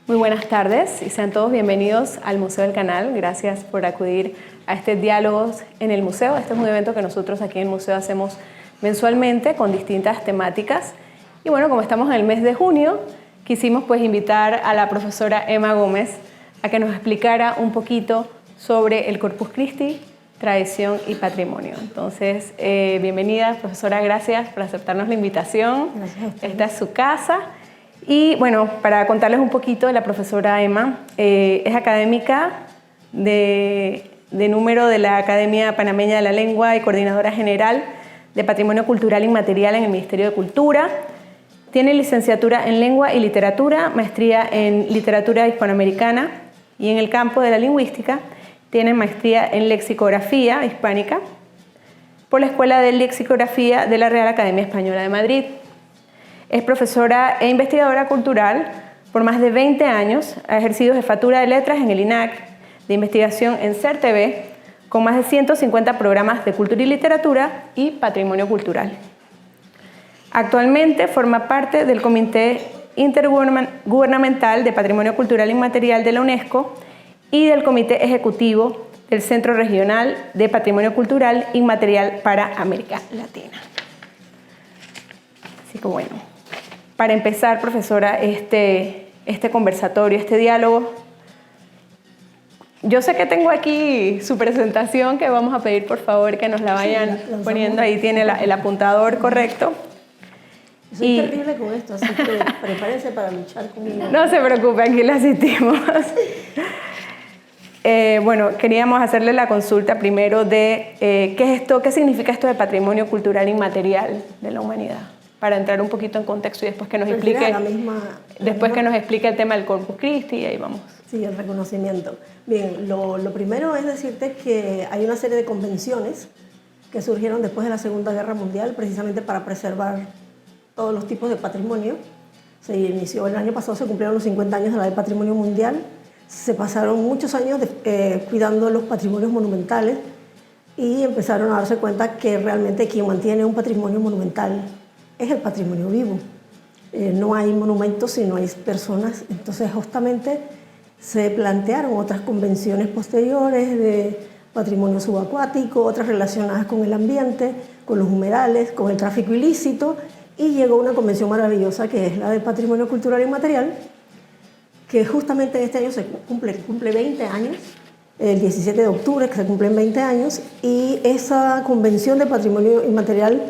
Muy buenas tardes y sean todos bienvenidos al Museo del Canal. Gracias por acudir a este Diálogos en el Museo. Este es un evento que nosotros aquí en el museo hacemos mensualmente con distintas temáticas. Y bueno, como estamos en el mes de junio, quisimos pues invitar a la profesora Emma Gómez a que nos explicara un poquito sobre el Corpus Christi, tradición y patrimonio. Entonces, bienvenida, profesora, gracias por aceptarnos la invitación. Gracias. Esta es su casa. Y bueno, para contarles un poquito, la profesora Emma es académica de número de la Academia Panameña de la Lengua y coordinadora general de Patrimonio Cultural Inmaterial en el Ministerio de Cultura. Tiene licenciatura en Lengua y Literatura, maestría en Literatura Hispanoamericana, y en el campo de la lingüística tiene maestría en Lexicografía Hispánica por la Escuela de Lexicografía de la Real Academia Española de Madrid. Es profesora e investigadora cultural por más de 20 años. Ha ejercido jefatura de letras en el INAC, de investigación en SER-TV, con más de 150 programas de cultura y literatura y patrimonio cultural. Actualmente forma parte del Comité Intergubernamental de Patrimonio Cultural Inmaterial de la UNESCO y del Comité Ejecutivo del Centro Regional de Patrimonio Cultural Inmaterial para América Latina. Así que bueno, para empezar, profesora, este conversatorio, este diálogo, yo sé que tengo aquí su presentación, que vamos a pedir por favor que nos la vayan poniendo. Ahí tiene el apuntador correcto. Soy terrible con esto, así que prepárense para luchar conmigo. No se preocupe, aquí la asistimos. Bueno, queríamos hacerle la consulta primero de qué es esto, qué significa esto de patrimonio cultural inmaterial de la humanidad, para entrar un poquito en contexto y después que nos explique que nos explique el tema del Corpus Christi y ahí vamos. Sí, el reconocimiento. Bien, lo primero es decirte que hay una serie de convenciones que surgieron después de la Segunda Guerra Mundial precisamente para preservar todos los tipos de patrimonio. Se inició el año pasado, se cumplieron los 50 años de la de Patrimonio Mundial. Se pasaron muchos años cuidando los patrimonios monumentales y empezaron a darse cuenta que realmente quien mantiene un patrimonio monumental es el patrimonio vivo. No hay monumentos si no hay personas. Entonces justamente se plantearon otras convenciones posteriores de patrimonio subacuático, otras relacionadas con el ambiente, con los humedales, con el tráfico ilícito, y llegó una convención maravillosa que es la de Patrimonio Cultural Inmaterial, que justamente este año se cumple 20 años, el 17 de octubre que se cumplen 20 años, y esa convención de Patrimonio Inmaterial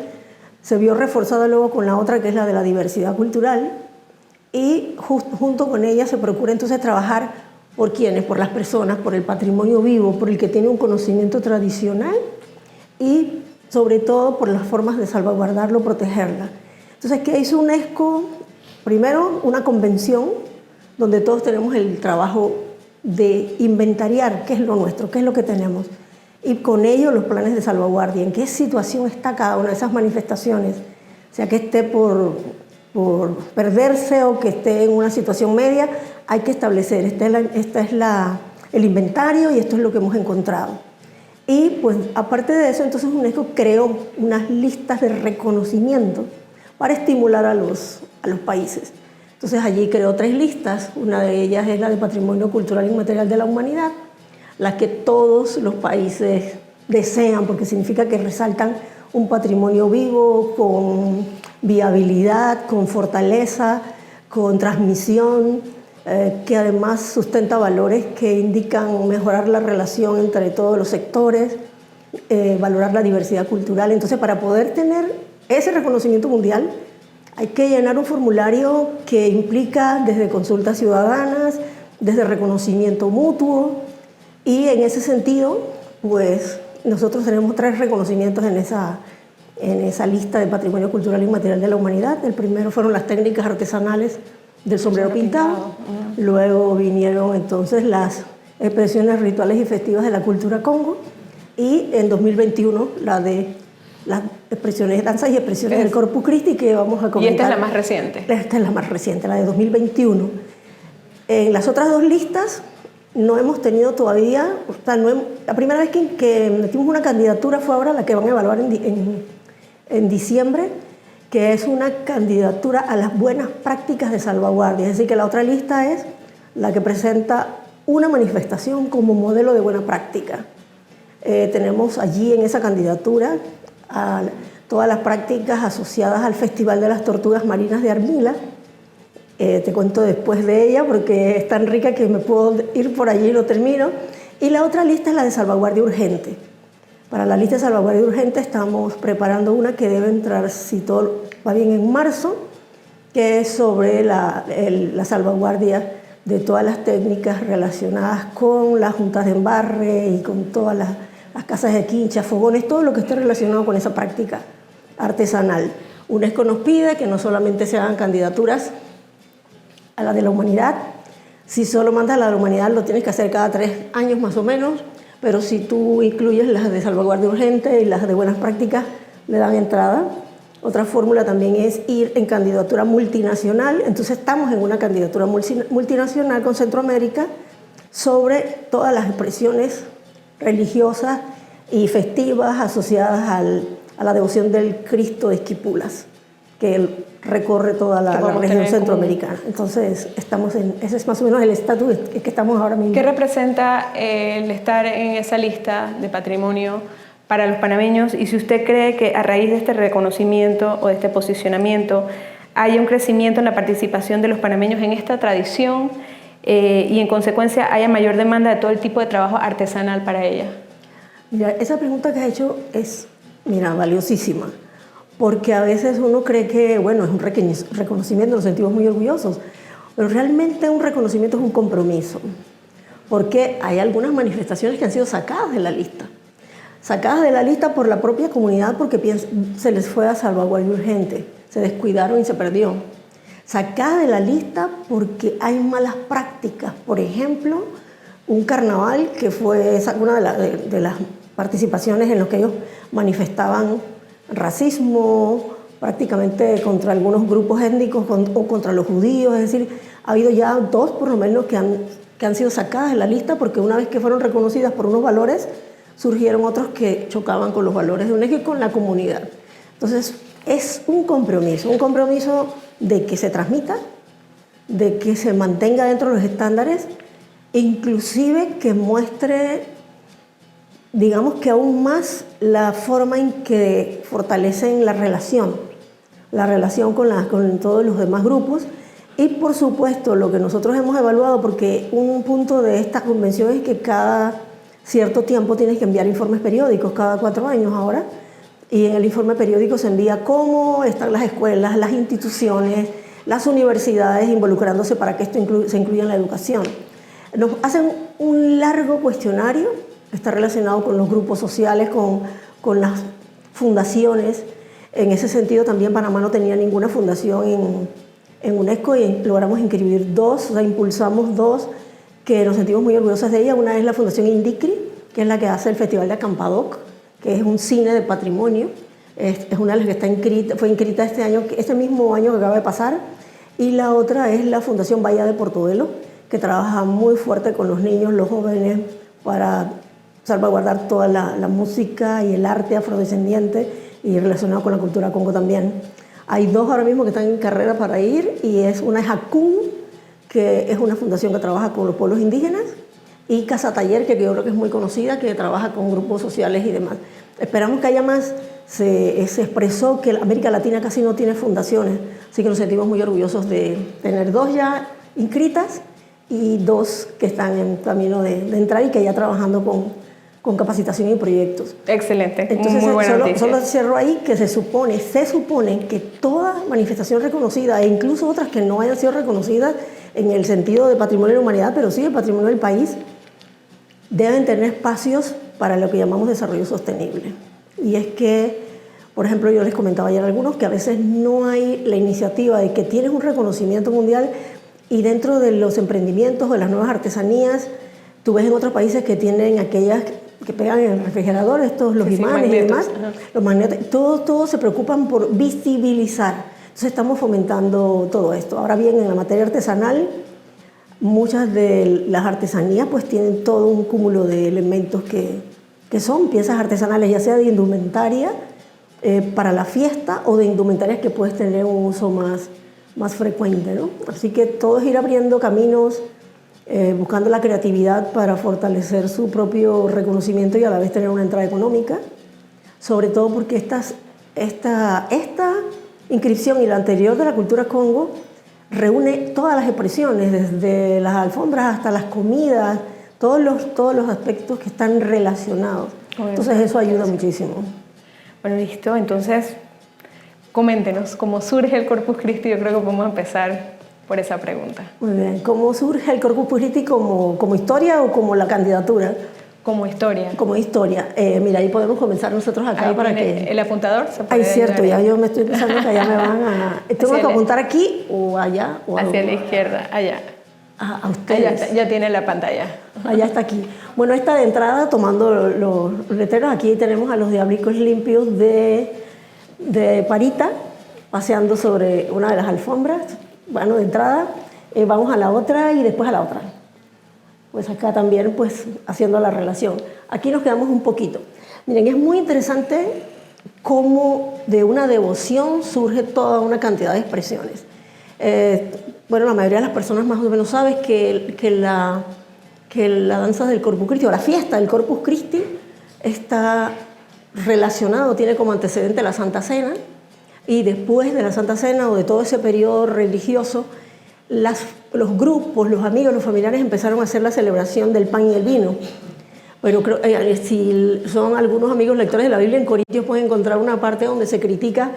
se vio reforzada luego con la otra que es la de la diversidad cultural, y junto con ella se procura entonces trabajar por quiénes, por las personas, por el patrimonio vivo, por el que tiene un conocimiento tradicional y sobre todo por las formas de salvaguardarlo, protegerla. Entonces, ¿qué hizo UNESCO? Primero, una convención donde todos tenemos el trabajo de inventariar qué es lo nuestro, qué es lo que tenemos, y con ello los planes de salvaguardia, en qué situación está cada una de esas manifestaciones, sea que esté por perderse o que esté en una situación media, hay que establecer, el inventario y esto es lo que hemos encontrado. Y pues aparte de eso, entonces UNESCO creó unas listas de reconocimiento para estimular a los países. Entonces allí creó 3 listas, una de ellas es la de Patrimonio Cultural Inmaterial de la Humanidad, la que todos los países desean porque significa que resaltan un patrimonio vivo, con viabilidad, con fortaleza, con transmisión, que además sustenta valores que indican mejorar la relación entre todos los sectores, valorar la diversidad cultural. Entonces, para poder tener ese reconocimiento mundial, hay que llenar un formulario que implica desde consultas ciudadanas, desde reconocimiento mutuo, y en ese sentido, pues nosotros tenemos 3 reconocimientos en esa lista de Patrimonio Cultural Inmaterial de la Humanidad. El primero fueron las técnicas artesanales del sombrero pintado. Luego vinieron entonces las expresiones rituales y festivas de la cultura Congo, y en 2021 la de las expresiones, danzas y expresiones del Corpus Christi, que vamos a comentar. Y esta es la más reciente. Esta es la más reciente, la de 2021. En las otras 2 listas no hemos tenido todavía, la primera vez que metimos una candidatura fue ahora la que van a evaluar en diciembre, que es una candidatura a las buenas prácticas de salvaguardia. Es decir, que la otra lista es la que presenta una manifestación como modelo de buena práctica. Tenemos allí en esa candidatura a todas las prácticas asociadas al Festival de las Tortugas Marinas de Armila. Te cuento después de ella porque es tan rica que me puedo ir por allí y lo termino. Y la otra lista es la de salvaguardia urgente. Para la lista de salvaguardia urgente estamos preparando una que debe entrar, si todo va bien, en marzo, que es sobre la salvaguardia de todas las técnicas relacionadas con las juntas de embarre y con todas las casas de quincha, fogones, todo lo que esté relacionado con esa práctica artesanal. UNESCO nos pide que no solamente se hagan candidaturas a la de la humanidad. Si solo mandas a la de la humanidad lo tienes que hacer cada 3 años más o menos, pero si tú incluyes las de salvaguardia urgente y las de buenas prácticas, le dan entrada. Otra fórmula también es ir en candidatura multinacional. Entonces estamos en una candidatura multinacional con Centroamérica sobre todas las expresiones religiosas y festivas asociadas a la devoción del Cristo de Esquipulas, que recorre toda la región centroamericana. Entonces, ese es más o menos el estatus que estamos ahora mismo. ¿Qué representa el estar en esa lista de patrimonio para los panameños? Y si usted cree que a raíz de este reconocimiento o de este posicionamiento haya un crecimiento en la participación de los panameños en esta tradición y en consecuencia haya mayor demanda de todo el tipo de trabajo artesanal para ella. Mira, esa pregunta que has hecho es, valiosísima. Porque a veces uno cree que, bueno, es un reconocimiento, nos sentimos muy orgullosos, pero realmente un reconocimiento es un compromiso, porque hay algunas manifestaciones que han sido sacadas de la lista por la propia comunidad porque se les fue a salvaguardia urgente, se descuidaron y se perdió. Sacadas de la lista porque hay malas prácticas, por ejemplo, un carnaval que fue una de las participaciones en las que ellos manifestaban racismo prácticamente contra algunos grupos étnicos o contra los judíos, es decir, ha habido ya 2 por lo menos que han sido sacadas de la lista porque una vez que fueron reconocidas por unos valores, surgieron otros que chocaban con los valores de UNESCO y con la comunidad. Entonces, es un compromiso de que se transmita, de que se mantenga dentro de los estándares, inclusive que muestre, digamos que aún más la forma en que fortalecen la relación con todos los demás grupos y por supuesto lo que nosotros hemos evaluado, porque un punto de esta convención es que cada cierto tiempo tienes que enviar informes periódicos, cada 4 años ahora, y en el informe periódico se envía cómo están las escuelas, las instituciones, las universidades involucrándose para que esto se incluya en la educación. Nos hacen un largo cuestionario. Está relacionado con los grupos sociales, con las fundaciones. En ese sentido también Panamá no tenía ninguna fundación en UNESCO y logramos inscribir 2, o sea, impulsamos 2 que nos sentimos muy orgullosos de ella. Una es la Fundación Indicri, que es la que hace el Festival de Acampadoc, que es un cine de patrimonio. Es una de las que fue inscrita este mismo año que acaba de pasar. Y la otra es la Fundación Bahía de Portobelo, que trabaja muy fuerte con los niños, los jóvenes, para salvaguardar toda la música y el arte afrodescendiente y relacionado con la cultura congo también. Hay 2 ahora mismo que están en carrera para ir y una es ACUN, que es una fundación que trabaja con los pueblos indígenas, y Casa Taller, que yo creo que es muy conocida, que trabaja con grupos sociales y demás. Esperamos que haya más. Se expresó que América Latina casi no tiene fundaciones, así que nos sentimos muy orgullosos de tener 2 ya inscritas y 2 que están en camino de entrar y que ya trabajando con capacitación y proyectos. Excelente. Entonces, muy buena noticia. Solo cierro ahí que se supone que toda manifestación reconocida e incluso otras que no hayan sido reconocidas en el sentido de patrimonio de la humanidad, pero sí el patrimonio del país, deben tener espacios para lo que llamamos desarrollo sostenible. Y es que, por ejemplo, yo les comentaba ayer a algunos que a veces no hay la iniciativa de que tienes un reconocimiento mundial y dentro de los emprendimientos o de las nuevas artesanías, tú ves en otros países que tienen aquellas que pegan en el refrigerador, los imanes y demás, los magnetos, todos se preocupan por visibilizar. Entonces estamos fomentando todo esto. Ahora bien, en la materia artesanal, muchas de las artesanías pues tienen todo un cúmulo de elementos que son piezas artesanales, ya sea de indumentaria para la fiesta o de indumentarias que puedes tener un uso más frecuente, ¿no? Así que todo es ir abriendo caminos buscando la creatividad para fortalecer su propio reconocimiento y a la vez tener una entrada económica, sobre todo porque esta inscripción y la anterior de la cultura Congo reúne todas las expresiones, desde las alfombras hasta las comidas, todos los aspectos que están relacionados. Entonces eso ayuda muchísimo. Bueno, listo. Entonces, coméntenos cómo surge el Corpus Christi. Yo creo que podemos empezar por esa pregunta. Muy bien. ¿Cómo surge el Corpus Christi como historia o como la candidatura? Como historia. Como historia. Mira, ahí podemos comenzar nosotros acá Ahí para tiene que... el apuntador. Se puede Ay, cierto, ayudar. ya yo me estoy pensando que allá me van a... ¿Tengo que apuntar aquí o allá? O hacia la izquierda, allá. A ustedes. Allá está, ya tiene la pantalla. Allá está aquí. Bueno, esta de entrada, tomando los letreros, aquí tenemos a los diablicos limpios de Parita, paseando sobre una de las alfombras. Bueno, de entrada, vamos a la otra y después a la otra. Pues acá también, pues, haciendo la relación. Aquí nos quedamos un poquito. Miren, es muy interesante cómo de una devoción surge toda una cantidad de expresiones. Bueno, la mayoría de las personas más o menos saben que la danza del Corpus Christi, o la fiesta del Corpus Christi, está relacionado, tiene como antecedente la Santa Cena, y después de la Santa Cena o de todo ese periodo religioso, los grupos, los amigos, los familiares empezaron a hacer la celebración del pan y el vino. Pero creo, si son algunos amigos lectores de la Biblia, en Corintios pueden encontrar una parte donde se critica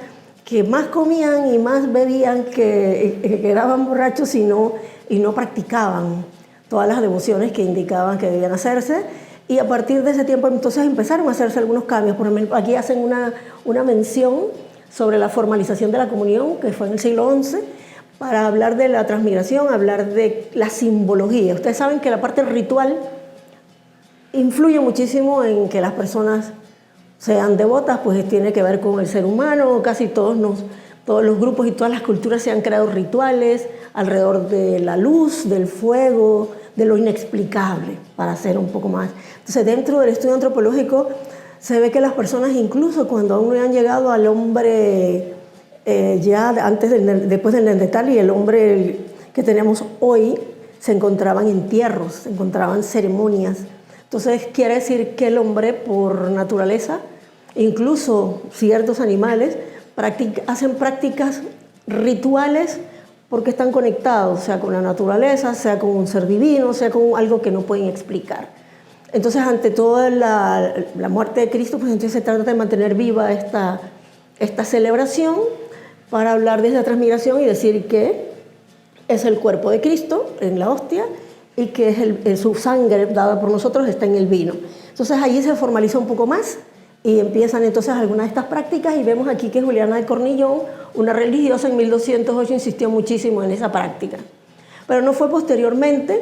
que más comían y más bebían, que quedaban borrachos y no practicaban todas las devociones que indicaban que debían hacerse. Y a partir de ese tiempo entonces empezaron a hacerse algunos cambios. Por ejemplo, aquí hacen una mención sobre la formalización de la comunión, que fue en el siglo XI, para hablar de la transmigración, hablar de la simbología. Ustedes saben que la parte ritual influye muchísimo en que las personas sean devotas, pues tiene que ver con el ser humano. Casi todos los grupos y todas las culturas se han creado rituales alrededor de la luz, del fuego, de lo inexplicable, para hacer un poco más. Entonces, dentro del estudio antropológico se ve que las personas, incluso cuando aún no han llegado al hombre después del Neandertal y el hombre que tenemos hoy, se encontraban entierros, se encontraban ceremonias. Entonces quiere decir que el hombre, por naturaleza, incluso ciertos animales, hacen prácticas rituales porque están conectados, sea con la naturaleza, sea con un ser divino, sea con algo que no pueden explicar. Entonces, ante toda la muerte de Cristo, pues entonces se trata de mantener viva esta celebración para hablar de esa transmigración y decir que es el cuerpo de Cristo en la hostia y que es su sangre dada por nosotros está en el vino. Entonces allí se formaliza un poco más y empiezan entonces algunas de estas prácticas, y vemos aquí que Juliana de Cornillón, una religiosa en 1208, insistió muchísimo en esa práctica. Pero no fue posteriormente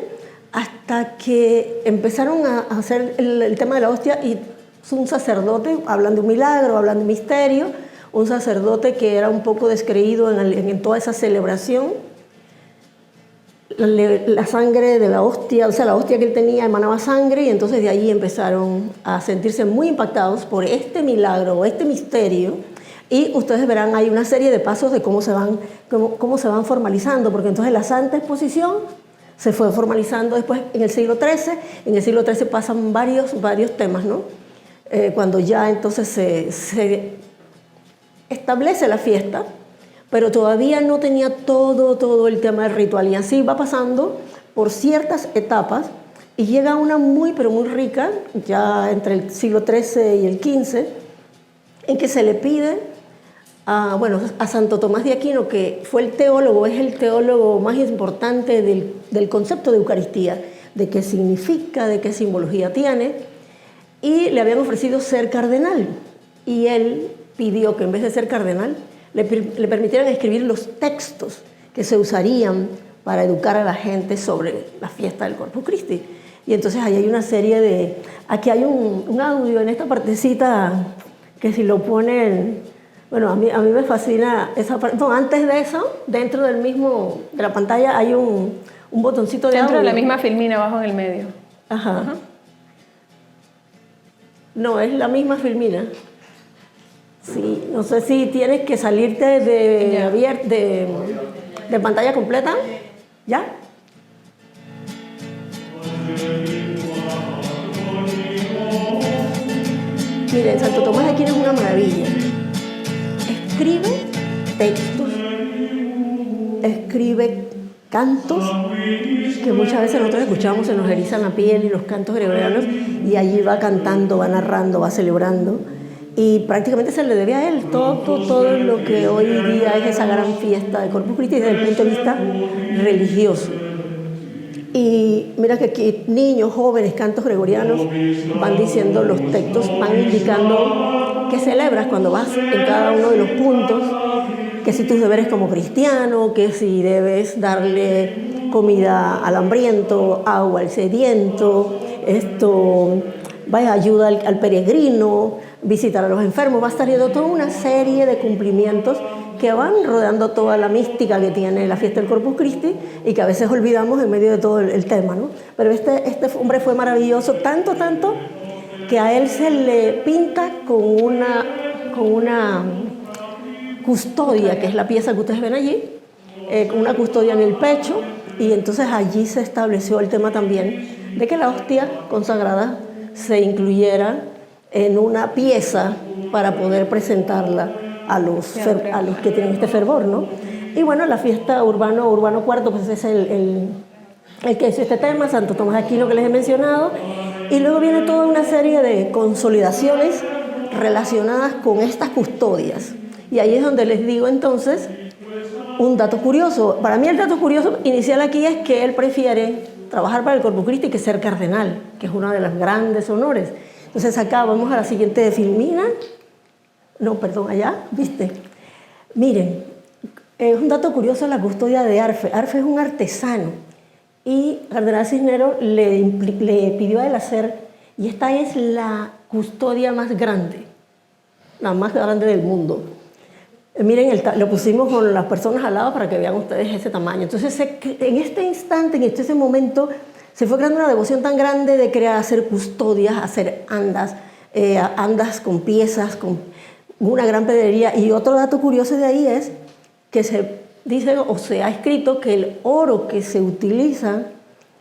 hasta que empezaron a hacer el tema de la hostia, y un sacerdote, hablan de un milagro, hablan de un misterio, un sacerdote que era un poco descreído en toda esa celebración. La sangre de la hostia, o sea, la hostia que él tenía emanaba sangre, y entonces de ahí empezaron a sentirse muy impactados por este milagro o este misterio. Y ustedes verán, hay una serie de pasos de cómo se van formalizando, porque entonces la Santa Exposición se fue formalizando después en el siglo XIII. En el siglo XIII pasan varios temas, ¿no? Cuando ya entonces se establece la fiesta, pero todavía no tenía todo el tema del ritual, y así va pasando por ciertas etapas y llega una pero muy rica, ya entre el siglo XIII y el XV, en que se le pide a Santo Tomás de Aquino, que fue es el teólogo más importante del concepto de Eucaristía, de qué significa, de qué simbología tiene, y le habían ofrecido ser cardenal, y él pidió que en vez de ser cardenal le permitieran escribir los textos que se usarían para educar a la gente sobre la fiesta del Corpus Christi. Y entonces ahí hay una serie aquí hay un audio en esta partecita que si lo ponen, bueno, a mí me fascina esa parte. No, antes de eso, dentro de la pantalla hay un botoncito de audio. Dentro de la misma filmina abajo en el medio. Ajá. Ajá. No, es la misma filmina. Sí, no sé si tienes que salirte de pantalla completa. ¿Ya? miren, Santo Tomás de Aquino es una maravilla. Escribe textos, escribe cantos que muchas veces nosotros escuchamos, se nos erizan la piel, y los cantos gregorianos, y allí va cantando, va narrando, va celebrando, y prácticamente se le debe a él todo lo que hoy día es esa gran fiesta de Corpus Christi desde el punto de vista religioso. Y mira que aquí niños, jóvenes, cantos gregorianos van diciendo los textos, van indicando qué celebras cuando vas en cada uno de los puntos, que si tus deberes como cristiano, que si debes darle comida al hambriento, agua al sediento, ayuda al peregrino, visitar a los enfermos, va saliendo toda una serie de cumplimientos que van rodeando toda la mística que tiene la fiesta del Corpus Christi y que a veces olvidamos en medio de todo el tema, ¿no? Pero este hombre fue maravilloso, tanto que a él se le pinta con una custodia, que es la pieza que ustedes ven allí, con una custodia en el pecho, y entonces allí se estableció el tema también de que la hostia consagrada se incluyera en una pieza para poder presentarla a los que tienen este fervor, ¿no? Y bueno, la fiesta Urbano IV, pues es el que hizo este tema, Santo Tomás de Aquino, que les he mencionado, y luego viene toda una serie de consolidaciones relacionadas con estas custodias. Y ahí es donde les digo entonces un dato curioso. Para mí el dato curioso inicial aquí es que él prefiere trabajar para el Corpus Christi que ser cardenal, que es uno de los grandes honores. Entonces acá vamos a la siguiente filmina. No, perdón, allá, ¿viste? Miren, es un dato curioso la custodia de Arfe. Arfe es un artesano y Cardenal Cisneros le pidió a él hacer, y esta es la custodia más grande, la más grande del mundo. Miren, lo pusimos con las personas al lado para que vean ustedes ese tamaño. Entonces, en este instante, en este momento, se fue creando una devoción tan grande de hacer custodias, hacer andas con piezas, con una gran pedrería. Y otro dato curioso de ahí es que se dice o se ha escrito que el oro que se utiliza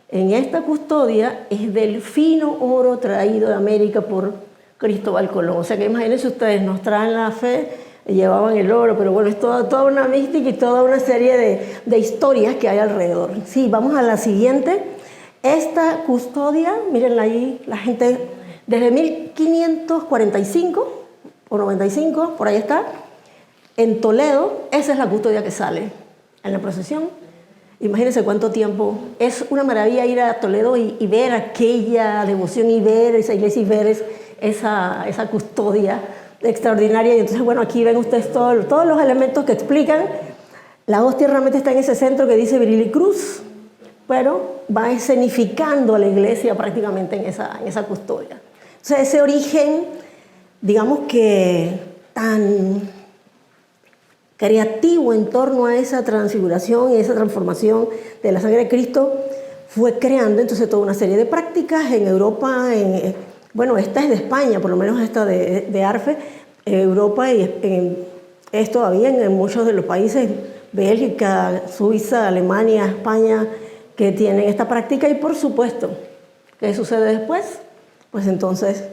en esta custodia es del fino oro traído de América por Cristóbal Colón. O sea que imagínense ustedes, nos traen la fe, llevaban el oro, pero bueno, es toda una mística y toda una serie de historias que hay alrededor. Sí, vamos a la siguiente. Esta custodia, mírenla ahí, la gente desde 1545 o 95, por ahí está, en Toledo, esa es la custodia que sale en la procesión. Imagínense cuánto tiempo. Es una maravilla ir a Toledo y ver aquella devoción y ver esa iglesia y ver esa custodia extraordinaria. Y entonces, bueno, aquí ven ustedes todos los elementos que explican. La hostia realmente está en ese centro que dice Virili Cruz, pero va escenificando a la iglesia prácticamente en esa custodia. O sea, ese origen, digamos que tan creativo en torno a esa transfiguración y esa transformación de la sangre de Cristo, fue creando entonces toda una serie de prácticas en Europa. Bueno, esta es de España, por lo menos esta de Arfe, Europa, y es todavía en muchos de los países, Bélgica, Suiza, Alemania, España, que tienen esta práctica. Y por supuesto, ¿qué sucede después? Pues entonces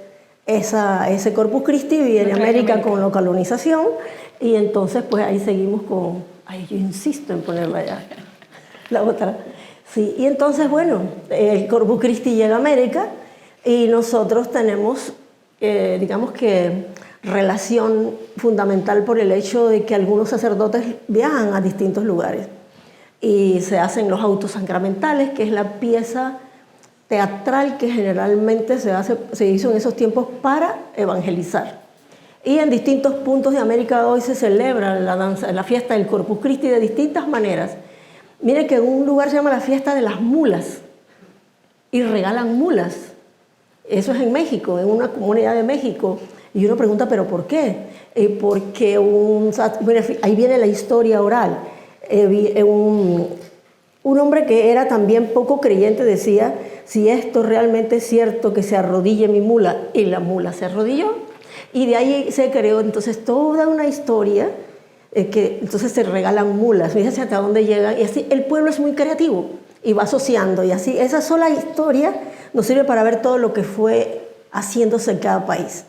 ese Corpus Christi viene a América con la colonización, y entonces pues ahí seguimos con... Ay, yo insisto en ponerla allá, la otra. Sí, y entonces, bueno, el Corpus Christi llega a América y nosotros tenemos, digamos que, relación fundamental por el hecho de que algunos sacerdotes viajan a distintos lugares y se hacen los autos sacramentales, que es la pieza teatral que generalmente se hizo en esos tiempos para evangelizar. Y en distintos puntos de América hoy se celebra la fiesta del Corpus Christi de distintas maneras. Miren que en un lugar se llama la fiesta de las mulas y regalan mulas. Eso es en México, en una comunidad de México. Y uno pregunta, ¿pero por qué? Porque ahí viene la historia oral. Un hombre que era también poco creyente decía, si esto realmente es cierto, que se arrodille mi mula. Y la mula se arrodilló. Y de ahí se creó entonces toda una historia que entonces se regalan mulas. Fíjense hasta dónde llegan. Y así el pueblo es muy creativo y va asociando. Y así esa sola historia nos sirve para ver todo lo que fue haciéndose en cada país.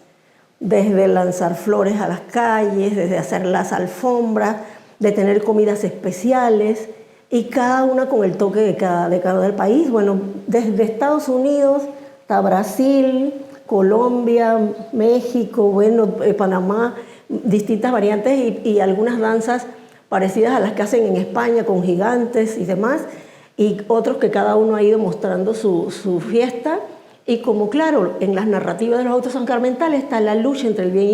desde lanzar flores a las calles, desde hacer las alfombras, de tener comidas especiales, y cada una con el toque de cada del país. Bueno, desde Estados Unidos hasta Brasil, Colombia, México, bueno, Panamá, distintas variantes y algunas danzas parecidas a las que hacen en España con gigantes y demás, y otros que cada uno ha ido mostrando su fiesta. Y como claro, en las narrativas de los autos sacramentales está la lucha entre el bien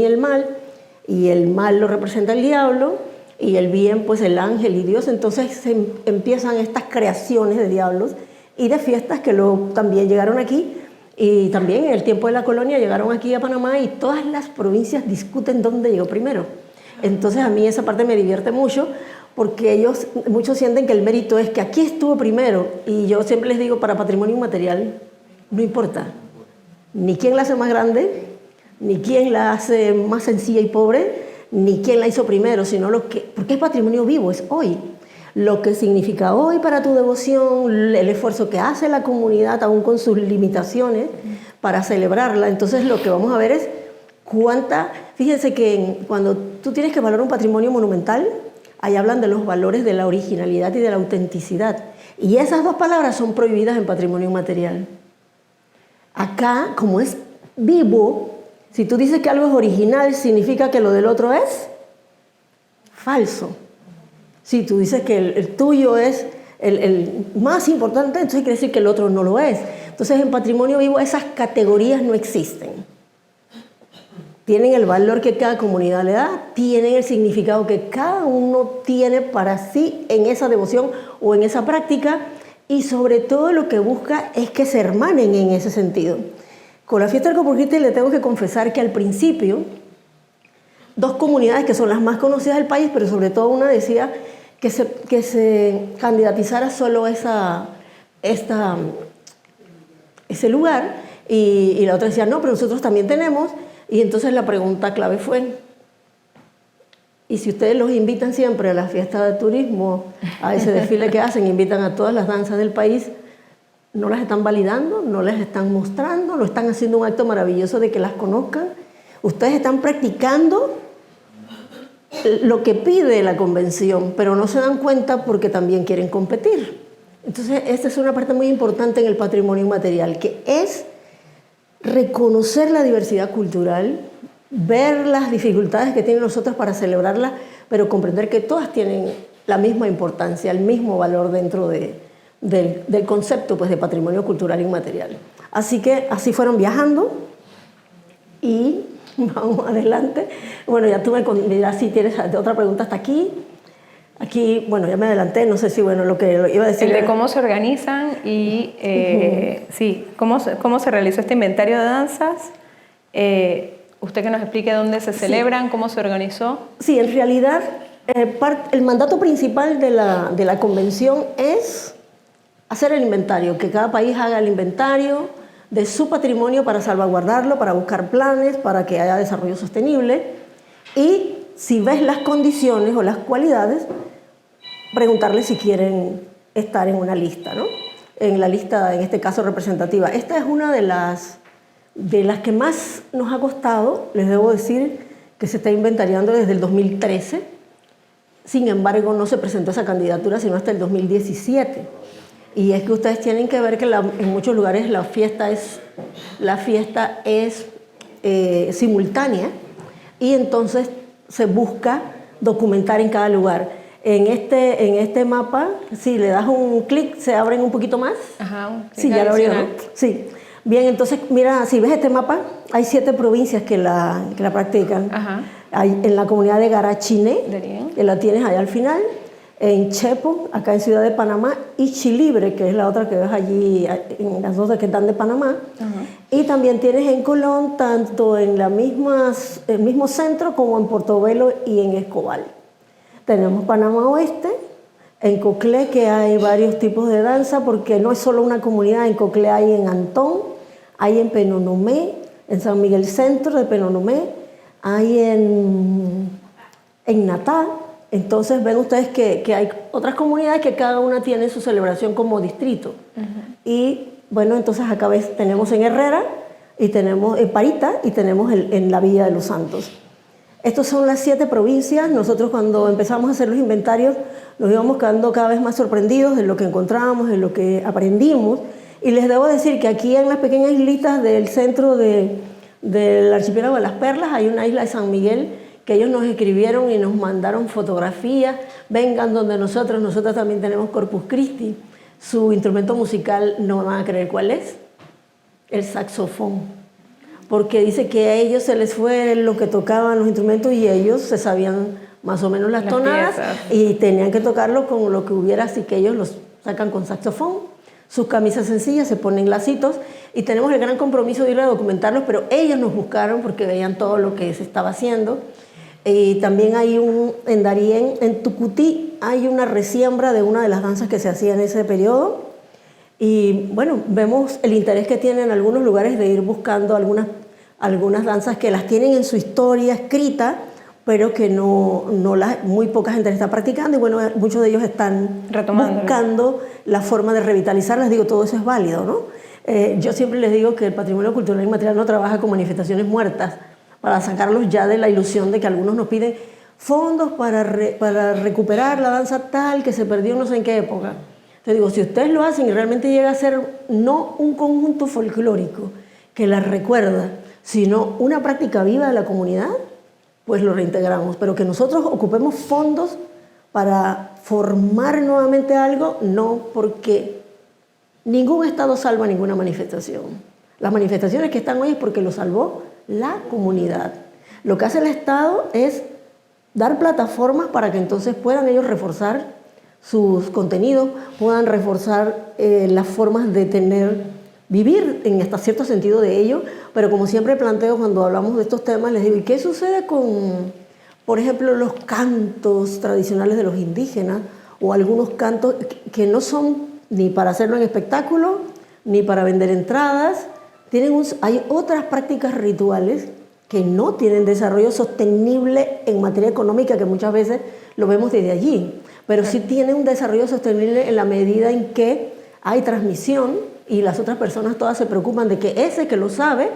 y el mal lo representa el diablo, y el bien pues el ángel y Dios. Entonces se empiezan estas creaciones de diablos y de fiestas que luego también llegaron aquí, y también en el tiempo de la colonia llegaron aquí a Panamá, y todas las provincias discuten dónde llegó primero. Entonces a mí esa parte me divierte mucho, porque muchos sienten que el mérito es que aquí estuvo primero, y yo siempre les digo, para patrimonio inmaterial no importa ni quién la hace más grande, ni quién la hace más sencilla y pobre, ni quién la hizo primero, sino porque es patrimonio vivo, es hoy. Lo que significa hoy para tu devoción, el esfuerzo que hace la comunidad, aún con sus limitaciones, para celebrarla. Entonces lo que vamos a ver es fíjense que cuando tú tienes que valorar un patrimonio monumental, ahí hablan de los valores de la originalidad y de la autenticidad. Y esas dos palabras son prohibidas en patrimonio inmaterial. Acá, como es vivo, si tú dices que algo es original, significa que lo del otro es falso. Si tú dices que el tuyo es el más importante, entonces quiere decir que el otro no lo es. Entonces, en patrimonio vivo esas categorías no existen. Tienen el valor que cada comunidad le da, tienen el significado que cada uno tiene para sí en esa devoción o en esa práctica, y sobre todo lo que busca es que se hermanen en ese sentido. Con la fiesta del Corpus Christi le tengo que confesar que al principio, dos comunidades que son las más conocidas del país, pero sobre todo una decía que se candidatizara solo ese lugar, y la otra decía, no, pero nosotros también tenemos. Y entonces la pregunta clave fue, ¿y si ustedes los invitan siempre a la fiesta de turismo, a ese desfile que hacen, invitan a todas las danzas del país, no las están validando, no las están mostrando, no están haciendo un acto maravilloso de que las conozcan? Ustedes están practicando lo que pide la convención, pero no se dan cuenta porque también quieren competir. Entonces, esta es una parte muy importante en el patrimonio inmaterial, que es reconocer la diversidad cultural, ver las dificultades que tienen nosotros para celebrarla, pero comprender que todas tienen la misma importancia, el mismo valor dentro del concepto pues, de patrimonio cultural inmaterial. Así que así fueron viajando, y vamos adelante. Bueno, ya tú me dirás si tienes otra pregunta hasta aquí. Aquí, bueno, ya me adelanté, no sé si, bueno, lo que iba a decir... El de cómo se organizan y, sí, cómo se realizó este inventario de danzas. Usted que nos explique dónde se celebran, cómo se organizó. Sí, en realidad, el mandato principal de la convención es hacer el inventario, que cada país haga el inventario de su patrimonio para salvaguardarlo, para buscar planes, para que haya desarrollo sostenible. Y si ves las condiciones o las cualidades, preguntarles si quieren estar en una lista, ¿no? En la lista, en este caso, representativa. Esta es una de las que más nos ha costado. Les debo decir que se está inventariando desde el 2013. Sin embargo, no se presentó esa candidatura sino hasta el 2017. Y es que ustedes tienen que ver que en muchos lugares la fiesta es simultánea, y entonces se busca documentar en cada lugar. En este mapa, si le das un clic, se abren un poquito más. Ajá, un clic sí, ya lo abrieron, ¿no? Sí. Bien, entonces, mira, si ves este mapa, hay 7 provincias que la practican. Ajá. Hay en la comunidad de Garachiné, que la tienes allá al final, en Chepo, acá en Ciudad de Panamá, y Chilibre, que es la otra que ves allí, en las dos que están de Panamá. Y también tienes en Colón, tanto en el mismo centro como en Portobelo y en Escobal. Tenemos Panamá Oeste, en Coclé, que hay varios tipos de danza, porque no es solo una comunidad. En Coclé hay en Antón, hay en Penonomé, en San Miguel Centro de Penonomé, hay en Natá. Entonces ven ustedes que hay otras comunidades que cada una tiene su celebración como distrito. Y bueno, entonces acá tenemos en Herrera, y tenemos Parita y tenemos en la Villa de los Santos. Estas son las 7 provincias. Nosotros cuando empezamos a hacer los inventarios nos íbamos quedando cada vez más sorprendidos de lo que encontrábamos, de lo que aprendimos. Y les debo decir que aquí en las pequeñas islitas del centro del archipiélago de las Perlas hay una isla de San Miguel que ellos nos escribieron y nos mandaron fotografías. Vengan donde nosotros también tenemos Corpus Christi. Su instrumento musical, no me van a creer cuál es, el saxofón. Porque dice que a ellos se les fue lo que tocaban los instrumentos y ellos se sabían más o menos las tonadas y tenían que tocarlo con lo que hubiera, así que ellos los sacan con saxofón. Sus camisas sencillas, se ponen lacitos y tenemos el gran compromiso de ir a documentarlos, pero ellos nos buscaron porque veían todo lo que se estaba haciendo. Y también hay en Darién, en Tucutí, hay una resiembra de una de las danzas que se hacía en ese periodo. Y bueno, vemos el interés que tienen algunos lugares de ir buscando algunas danzas que las tienen en su historia escrita, pero que muy poca gente está practicando y bueno, muchos de ellos están buscando la forma de revitalizarlas. Digo, todo eso es válido, ¿no? Yo siempre les digo que el patrimonio cultural inmaterial no trabaja con manifestaciones muertas para sacarlos ya de la ilusión de que algunos nos piden fondos para recuperar la danza tal que se perdió no sé en qué época. Te digo, si ustedes lo hacen y realmente llega a ser no un conjunto folclórico que la recuerda, sino una práctica viva de la comunidad, pues lo reintegramos. Pero que nosotros ocupemos fondos para formar nuevamente algo, no, porque ningún Estado salva ninguna manifestación. Las manifestaciones que están hoy es porque lo salvó la comunidad. Lo que hace el Estado es dar plataformas para que entonces puedan ellos reforzar sus contenidos, puedan reforzar las formas de vivir en hasta cierto sentido de ello, pero como siempre planteo cuando hablamos de estos temas, les digo, ¿y qué sucede con, por ejemplo, los cantos tradicionales de los indígenas o algunos cantos que no son ni para hacerlo en espectáculo, ni para vender entradas? Hay otras prácticas rituales que no tienen desarrollo sostenible en materia económica, que muchas veces lo vemos desde allí, pero sí tiene un desarrollo sostenible en la medida en que hay transmisión y las otras personas todas se preocupan de que ese que lo sabe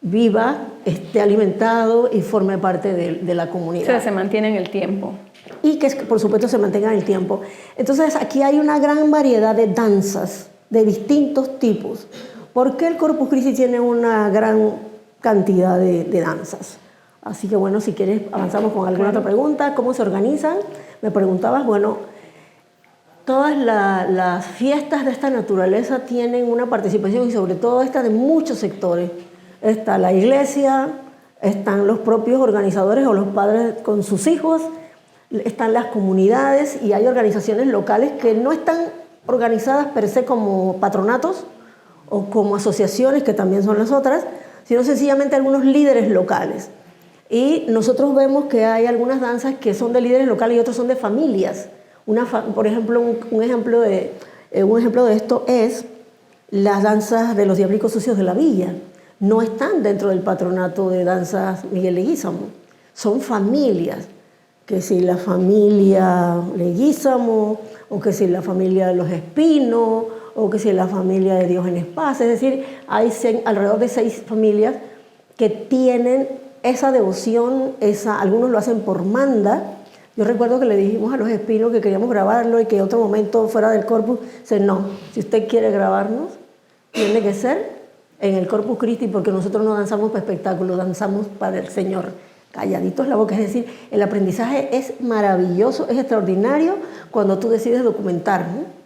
viva, esté alimentado y forme parte de la comunidad. O sea, se mantiene en el tiempo. Y que por supuesto se mantenga en el tiempo. Entonces aquí hay una gran variedad de danzas de distintos tipos. ¿Por qué el Corpus Christi tiene una gran cantidad de danzas? Así que bueno, si quieres avanzamos con alguna otra pregunta. ¿Cómo se organizan? Me preguntabas, bueno, todas las fiestas de esta naturaleza tienen una participación y sobre todo esta de muchos sectores. Está la iglesia, están los propios organizadores o los padres con sus hijos, están las comunidades y hay organizaciones locales que no están organizadas per se como patronatos o como asociaciones, que también son las otras, sino sencillamente algunos líderes locales. Y nosotros vemos que hay algunas danzas que son de líderes locales y otras son de familias. Por ejemplo, un ejemplo de esto es las danzas de los diablicos sucios de la villa. No están dentro del patronato de danzas Miguel Leguízamo. Son familias, que si la familia Leguízamo, o que si la familia Los Espinos, o que si la familia de Diógenes Paz. Es decir, hay alrededor de 6 familias que tienen esa devoción, algunos lo hacen por manda. Yo recuerdo que le dijimos a Los Espinos que queríamos grabarlo y que en otro momento fuera del Corpus, dice, no, si usted quiere grabarnos, tiene que ser en el Corpus Christi, porque nosotros no danzamos para espectáculo, danzamos para el Señor. Calladitos la boca, es decir, el aprendizaje es maravilloso, es extraordinario cuando tú decides documentar, ¿no?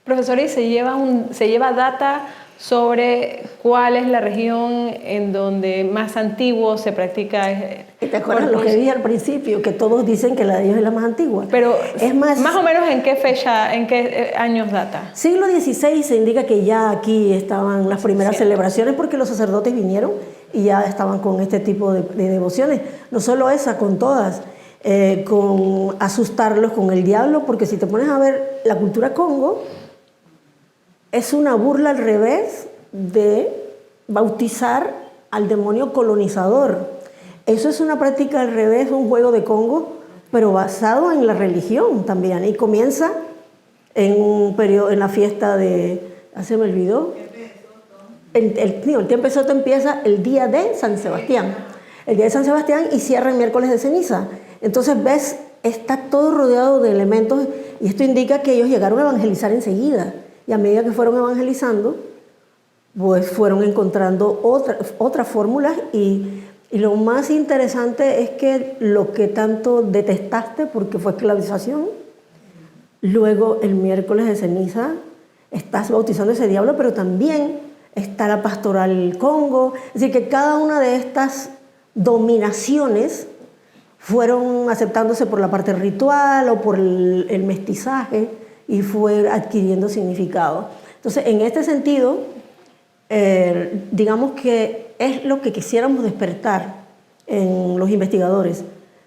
Profesora, ¿y se lleva data sobre cuál es la región en donde más antiguo se practica? ¿Te acuerdas lo que dije al principio? Que todos dicen que la de ellos es la más antigua. Pero es más o menos ¿en qué fecha, en qué años data? Siglo XVI se indica que ya aquí estaban las primeras celebraciones porque los sacerdotes vinieron y ya estaban con este tipo de devociones. No solo esa, con todas. Con asustarlos con el diablo, porque si te pones a ver la cultura Congo, es una burla al revés de bautizar al demonio colonizador. Eso es una práctica al revés, un juego de Congo, pero basado en la religión también. Y comienza en un periodo, en la fiesta de... ¿se me olvidó? el tiempo exoto empieza el día de San Sebastián. El día de San Sebastián y cierra el miércoles de ceniza. Entonces, ves, está todo rodeado de elementos y esto indica que ellos llegaron a evangelizar enseguida. Y a medida que fueron evangelizando, pues fueron encontrando otras fórmulas y lo más interesante es que lo que tanto detestaste porque fue esclavización, luego el miércoles de ceniza estás bautizando ese diablo, pero también está la pastoral Congo. Es decir, que cada una de estas dominaciones fueron aceptándose por la parte ritual o por el mestizaje y fue adquiriendo significado. Entonces, en este sentido, digamos que es lo que quisiéramos despertar en los investigadores,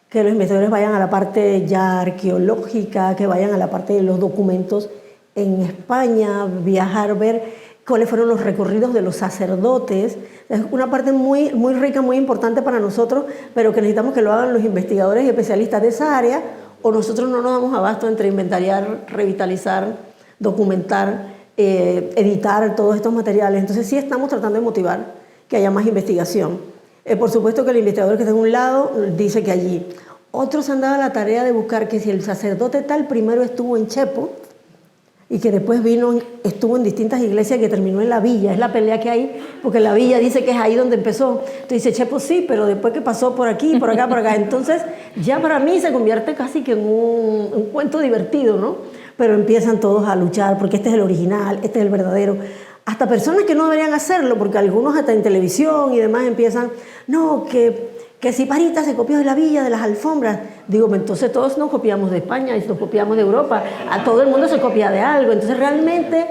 que los investigadores vayan a la parte ya arqueológica, que vayan a la parte de los documentos en España, viajar, ver cuáles fueron los recorridos de los sacerdotes. Es una parte muy, muy rica, muy importante para nosotros, pero que necesitamos que lo hagan los investigadores y especialistas de esa área, o nosotros no nos damos abasto entre inventariar, revitalizar, documentar, editar todos estos materiales. Entonces sí estamos tratando de motivar que haya más investigación. Por supuesto que el investigador que está en un lado dice que allí. Otros han dado la tarea de buscar que si el sacerdote tal primero estuvo en Chepo y que después estuvo en distintas iglesias que terminó en la villa. Es la pelea que hay, porque la villa dice que es ahí donde empezó. Entonces dice, Chepo sí, pero después que pasó por aquí, por acá, por acá. Entonces ya para mí se convierte casi que en un cuento divertido, ¿no? Pero empiezan todos a luchar porque este es el original, este es el verdadero. Hasta personas que no deberían hacerlo, porque algunos hasta en televisión y demás empiezan, no, que si Parita se copió de la villa, de las alfombras. Digo, entonces todos nos copiamos de España y nos copiamos de Europa. A todo el mundo se copia de algo. Entonces realmente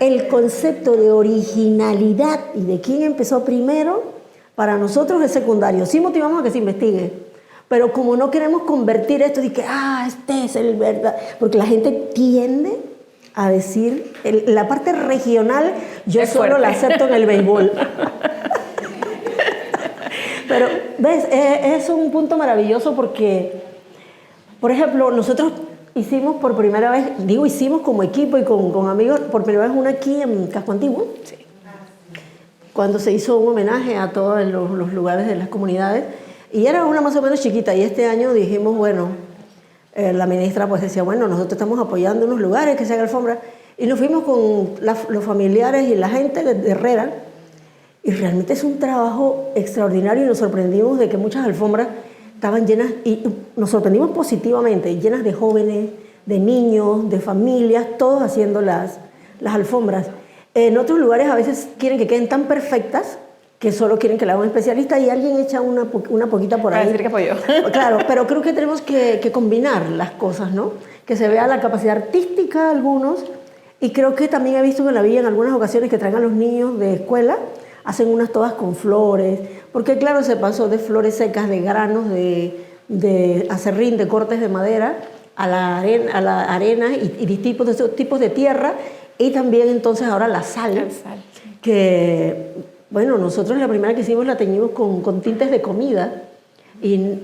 el concepto de originalidad y de quién empezó primero, para nosotros es secundario. Sí motivamos a que se investigue, pero como no queremos convertir esto de que, este es el verdad, porque la gente tiende a decir, la parte regional yo es solo fuerte. la acepto en el béisbol. Pero, ¿ves? Es un punto maravilloso porque, por ejemplo, nosotros hicimos por primera vez, hicimos como equipo y con amigos, por primera vez una aquí en Casco Antiguo, sí, cuando se hizo un homenaje a todos los lugares de las comunidades, y era una más o menos chiquita, y este año dijimos, bueno, la ministra pues decía, bueno, nosotros estamos apoyando unos lugares que se haga alfombra, y nos fuimos con los familiares y la gente de Herrera, y realmente es un trabajo extraordinario y nos sorprendimos de que muchas alfombras estaban llenas, y nos sorprendimos positivamente, llenas de jóvenes, de niños, de familias, todos haciendo las alfombras. En otros lugares a veces quieren que queden tan perfectas que solo quieren que la haga un especialista y alguien echa una poquita por ahí. Para decir que fue yo. Claro, pero creo que tenemos que combinar las cosas, ¿no? Que se vea la capacidad artística de algunos, y creo que también he visto en la villa en algunas ocasiones que traen a los niños de escuela, hacen unas todas con flores, porque claro, se pasó de flores secas, de granos, de acerrín, de cortes de madera, a la arena y tipos de tierra, y también entonces ahora la sal, que, bueno, nosotros la primera que hicimos la teñimos con tintes de comida, y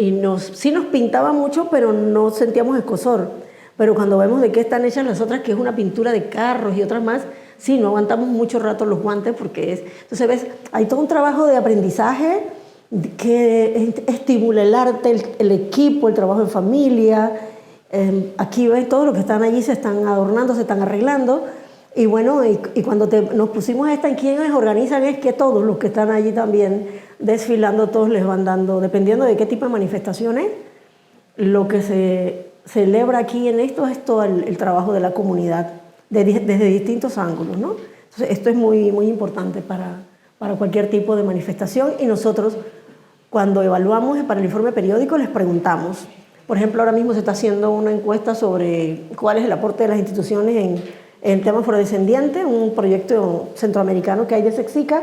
sí nos pintaba mucho, pero no sentíamos escozor. Pero cuando vemos de qué están hechas las otras, que es una pintura de carros y otras más, sí, no aguantamos mucho rato los guantes porque es... Entonces, ves, hay todo un trabajo de aprendizaje que estimula el arte, el equipo, el trabajo en familia. Aquí ves, todos los que están allí se están adornando, se están arreglando. Y bueno, y cuando nos pusimos esta, ¿quiénes organizan? Es que todos los que están allí también desfilando, todos les van dando, dependiendo de qué tipo de manifestaciones, lo que se celebra aquí en esto es todo el trabajo de la comunidad, desde distintos ángulos, ¿no? Entonces, esto es muy, muy importante para cualquier tipo de manifestación, y nosotros, cuando evaluamos para el informe periódico, les preguntamos. Por ejemplo, ahora mismo se está haciendo una encuesta sobre cuál es el aporte de las instituciones en el tema afrodescendiente, un proyecto centroamericano que hay de Sexica,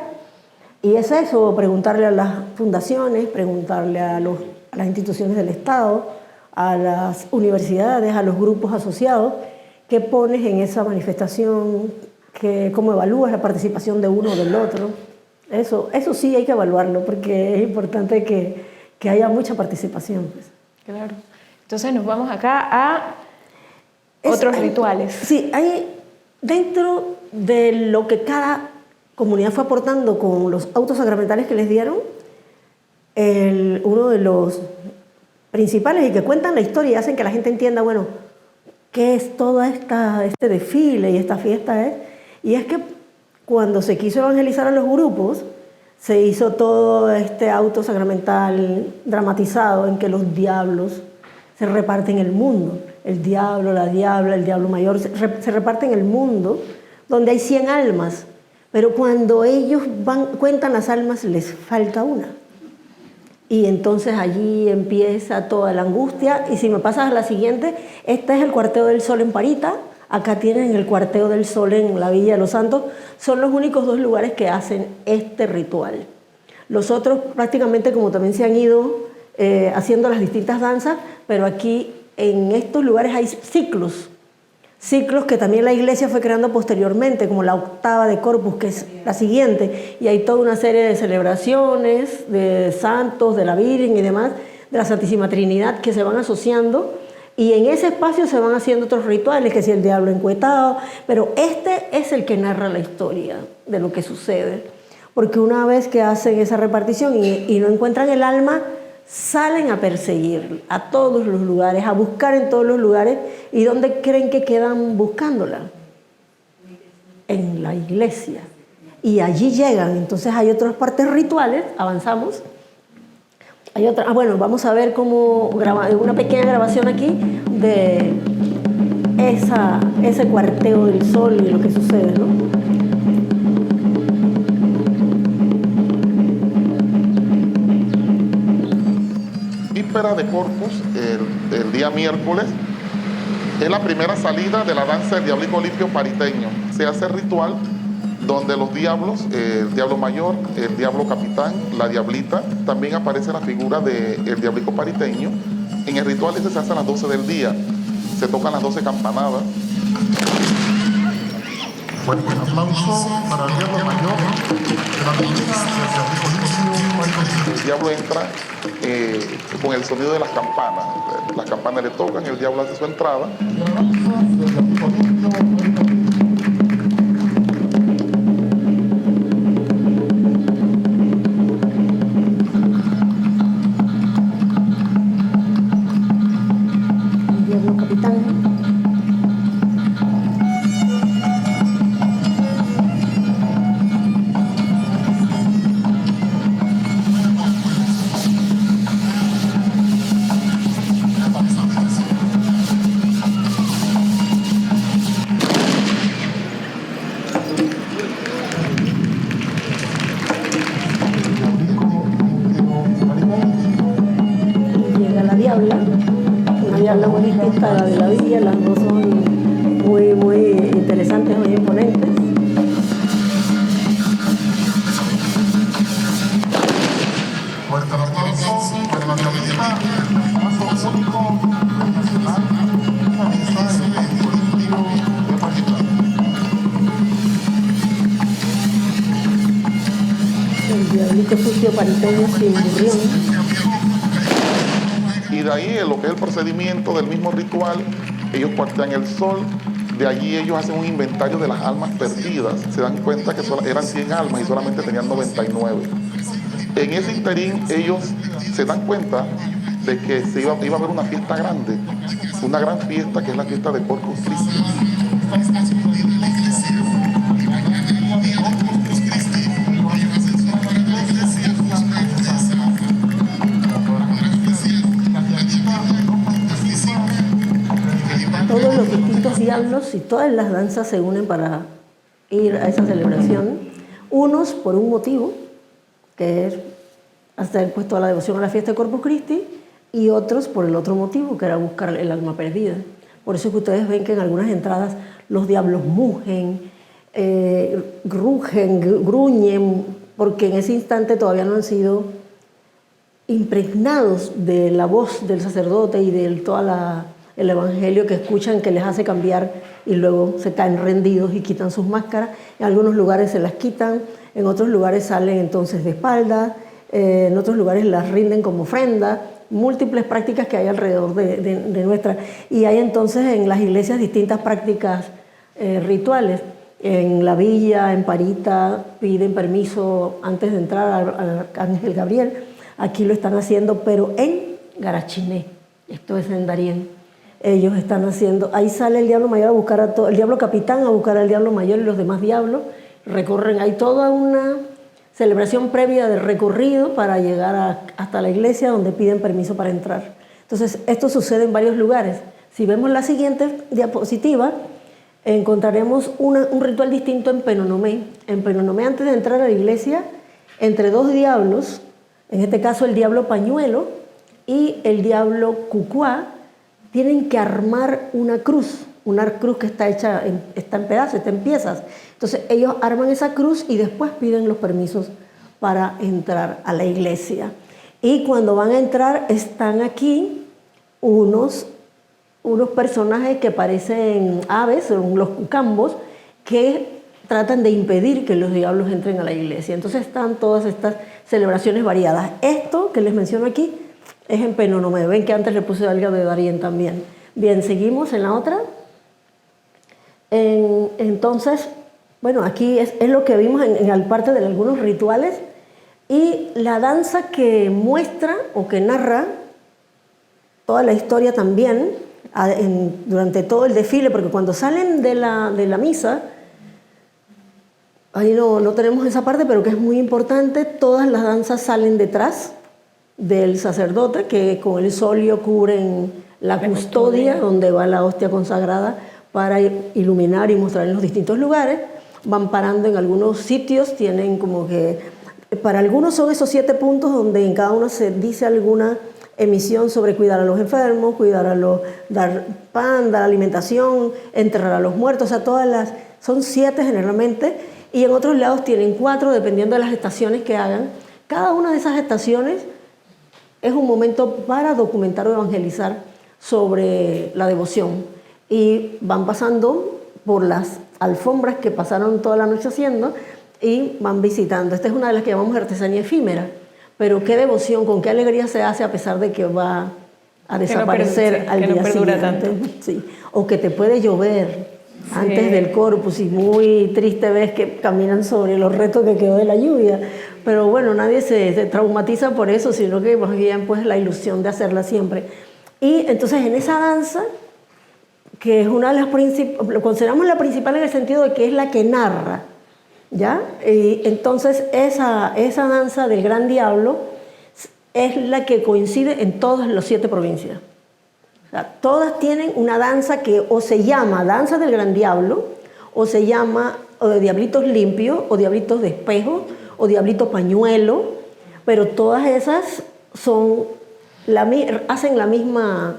y es eso, preguntarle a las fundaciones, preguntarle a las instituciones del Estado, a las universidades, a los grupos asociados, qué pones en esa manifestación, cómo evalúas la participación de uno o del otro. Eso sí hay que evaluarlo, porque es importante que haya mucha participación. Pues. Claro. Entonces nos vamos acá a otros rituales. Sí, hay dentro de lo que cada comunidad fue aportando con los autos sacramentales que les dieron, uno de los principales y que cuentan la historia y hacen que la gente entienda, bueno, qué es todo este desfile y esta fiesta y es que cuando se quiso evangelizar a los grupos, se hizo todo este auto sacramental dramatizado en que los diablos se reparten el mundo, el diablo, la diabla, el diablo mayor, se reparten el mundo, donde hay 100 almas, pero cuando ellos cuentan las almas les falta una. Y entonces allí empieza toda la angustia. Y si me pasas a la siguiente, este es el Cuarteo del Sol en Parita, acá tienen el Cuarteo del Sol en la Villa de los Santos, son los únicos 2 lugares que hacen este ritual. Los otros prácticamente como también se han ido haciendo las distintas danzas, pero aquí en estos lugares hay ciclos que también la iglesia fue creando posteriormente, como la octava de Corpus, que es la siguiente, y hay toda una serie de celebraciones de santos, de la Virgen y demás, de la Santísima Trinidad, que se van asociando, y en ese espacio se van haciendo otros rituales, que si el diablo encuetado, pero este es el que narra la historia de lo que sucede, porque una vez que hacen esa repartición y no encuentran el alma, salen a perseguir a todos los lugares, a buscar en todos los lugares. ¿Y dónde creen que quedan buscándola? En la iglesia. Y allí llegan. Entonces hay otras partes rituales, avanzamos. Hay otra, bueno, vamos a ver cómo una pequeña grabación aquí de ese Cuarteo del Sol y lo que sucede, ¿no? Víspera de Corpus, el día miércoles, es la primera salida de la danza del diablico limpio pariteño. Se hace ritual donde los diablos, el diablo mayor, el diablo capitán, la diablita, también aparece la figura del diablico pariteño. En el ritual ese se hace a las 12 del día, se tocan las 12 campanadas. Bueno, un aplauso para el diablo mayor, la música del diablico limpio. El diablo entra con el sonido de las campanas. Las campanas le tocan, el diablo hace su entrada. El diablo capitán. Una diabla muy distinta a la de la villa, las dos son muy, muy interesantes, muy imponentes. Fuerte el aplauso para la diablita, paso único nacional, una misa del colectivo de Parita. El diablito sucio pariteño sin burrión. Y de ahí, en lo que es el procedimiento del mismo ritual, ellos cuartean el sol, de allí ellos hacen un inventario de las almas perdidas, se dan cuenta que eran 100 almas y solamente tenían 99. En ese interín ellos se dan cuenta de que iba a haber una fiesta grande, una gran fiesta que es la fiesta de Corpus Christi. Todos los distintos diablos y todas las danzas se unen para ir a esa celebración, unos por un motivo, que es hacer pues toda la devoción a la fiesta de Corpus Christi, y otros por el otro motivo, que era buscar el alma perdida. Por eso es que ustedes ven que en algunas entradas los diablos mugen, rugen, gruñen, porque en ese instante todavía no han sido impregnados de la voz del sacerdote y de el evangelio que escuchan, que les hace cambiar, y luego se caen rendidos y quitan sus máscaras. En algunos lugares se las quitan, en otros lugares salen entonces de espaldas, en otros lugares las rinden como ofrenda, múltiples prácticas que hay alrededor de nuestra. Y hay entonces en las iglesias distintas prácticas rituales. En la villa, en Parita, piden permiso antes de entrar al Arcángel Gabriel. Aquí lo están haciendo, pero en Garachiné. Esto es en Darién. Ellos están haciendo, ahí sale el diablo mayor a buscar a todo, el diablo capitán a buscar al diablo mayor y los demás diablos. Recorren, hay toda una celebración previa del recorrido para llegar hasta la iglesia donde piden permiso para entrar. Entonces, esto sucede en varios lugares. Si vemos la siguiente diapositiva, encontraremos un ritual distinto en Penonomé. En Penonomé, antes de entrar a la iglesia, entre dos diablos, en este caso el diablo pañuelo y el diablo cucuá, tienen que armar una cruz que está hecha, está en pedazos, está en piezas. Entonces ellos arman esa cruz y después piden los permisos para entrar a la iglesia. Y cuando van a entrar están aquí unos personajes que parecen aves, son los cucambos, que tratan de impedir que los diablos entren a la iglesia. Entonces están todas estas celebraciones variadas. Esto que les menciono aquí es en Penonomé. Ven que antes le puse algo de Darién también. Bien, seguimos en la otra. Entonces, bueno, aquí es lo que vimos en la parte de algunos rituales. Y la danza que muestra o que narra toda la historia también, durante todo el desfile, porque cuando salen de la misa, ahí no tenemos esa parte, pero que es muy importante, todas las danzas salen detrás del sacerdote, que con el solio cubren la custodia, donde va la hostia consagrada, para iluminar y mostrar en los distintos lugares. Van parando en algunos sitios, tienen como que, para algunos son esos 7 puntos donde en cada uno se dice alguna emisión sobre cuidar a los enfermos, dar pan, dar alimentación, enterrar a los muertos, o sea, son 7 generalmente, y en otros lados tienen 4 dependiendo de las estaciones que hagan. Cada una de esas estaciones es un momento para documentar o evangelizar sobre la devoción, y van pasando por las alfombras que pasaron toda la noche haciendo y van visitando. Esta es una de las que llamamos artesanía efímera, pero qué devoción, con qué alegría se hace a pesar de que va a desaparecer al día siguiente. Sí. O que te puede llover antes del Corpus y muy triste ves que caminan sobre los restos que quedó de la lluvia. Pero bueno, nadie se traumatiza por eso, sino que más bien pues la ilusión de hacerla siempre. Y entonces en esa danza, que es una de las principales, lo consideramos la principal en el sentido de que es la que narra, ¿ya? Y entonces esa danza del Gran Diablo es la que coincide en todas las 7 provincias. O sea, todas tienen una danza que o se llama danza del Gran Diablo, o se llama diablitos limpios, o diablitos de espejo, o diablito pañuelo, pero todas esas hacen la misma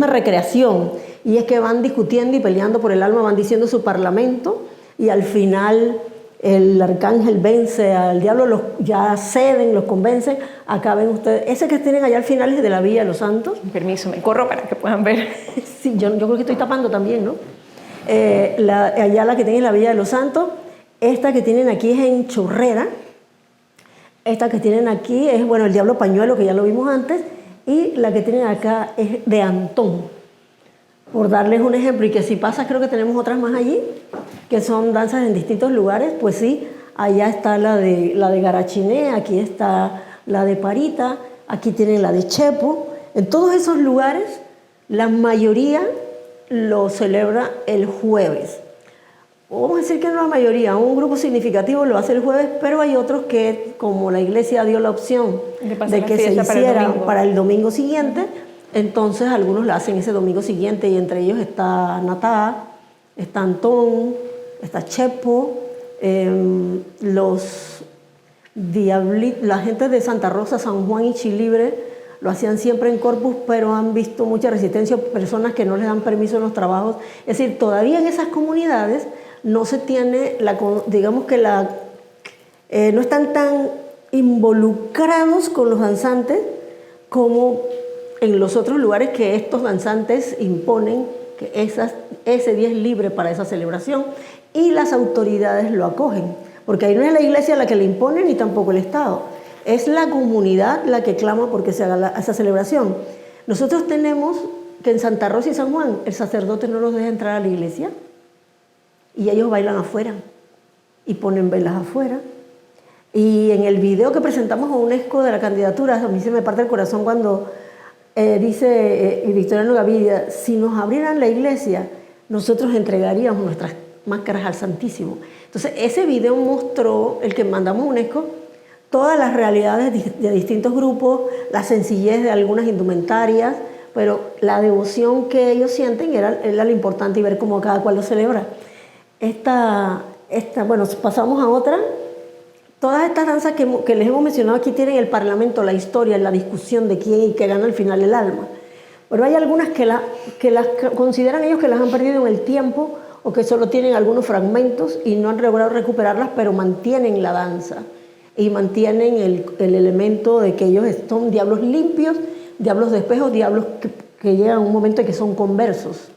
recreación, y es que van discutiendo y peleando por el alma, van diciendo su parlamento, y al final el arcángel vence al diablo, ya ceden, los convencen. Acá ven ustedes, ese que tienen allá al final es de la Villa de los Santos. Permiso, me corro para que puedan ver. Sí, yo creo que estoy tapando también, ¿no? Allá la que tienen en la Villa de los Santos, esta que tienen aquí es en Chorrera, esta que tienen aquí es, bueno, el diablo pañuelo, que ya lo vimos antes, y la que tienen acá es de Antón, por darles un ejemplo. Y que si pasa, creo que tenemos otras más allí, que son danzas en distintos lugares. Pues sí, allá está la de Garachiné, aquí está la de Parita, aquí tienen la de Chepo. En todos esos lugares, la mayoría lo celebra el jueves. Vamos a decir que no la mayoría, un grupo significativo lo hace el jueves, pero hay otros que, como la iglesia dio la opción de que se hiciera para el domingo siguiente, entonces algunos la hacen ese domingo siguiente, y entre ellos está Natá, está Antón, está Chepo, la gente de Santa Rosa, San Juan y Chilibre lo hacían siempre en Corpus, pero han visto mucha resistencia, personas que no les dan permiso en los trabajos. Es decir, todavía en esas comunidades no se tiene, digamos que no están tan involucrados con los danzantes como en los otros lugares, que estos danzantes imponen que ese día es libre para esa celebración, y las autoridades lo acogen, porque ahí no es la iglesia la que le impone ni tampoco el Estado, es la comunidad la que clama porque se haga esa celebración. Nosotros tenemos que en Santa Rosa y San Juan el sacerdote no los deja entrar a la iglesia, y ellos bailan afuera y ponen velas afuera. Y en el video que presentamos a UNESCO de la candidatura, a mí se me parte el corazón cuando dice Victoriano Gaviria, si nos abrieran la iglesia, nosotros entregaríamos nuestras máscaras al Santísimo. Entonces, ese video mostró, el que mandamos a UNESCO, todas las realidades de distintos grupos, la sencillez de algunas indumentarias, pero la devoción que ellos sienten era lo importante y ver cómo cada cual lo celebra. Bueno, pasamos a otra. Todas estas danzas que les hemos mencionado aquí tienen el parlamento, la historia, la discusión de quién y qué gana al final el alma. Pero hay algunas que las consideran ellos que las han perdido en el tiempo o que solo tienen algunos fragmentos y no han logrado recuperarlas, pero mantienen la danza y mantienen el elemento de que ellos son diablos limpios, diablos de espejos, diablos que llegan a un momento en que son conversos.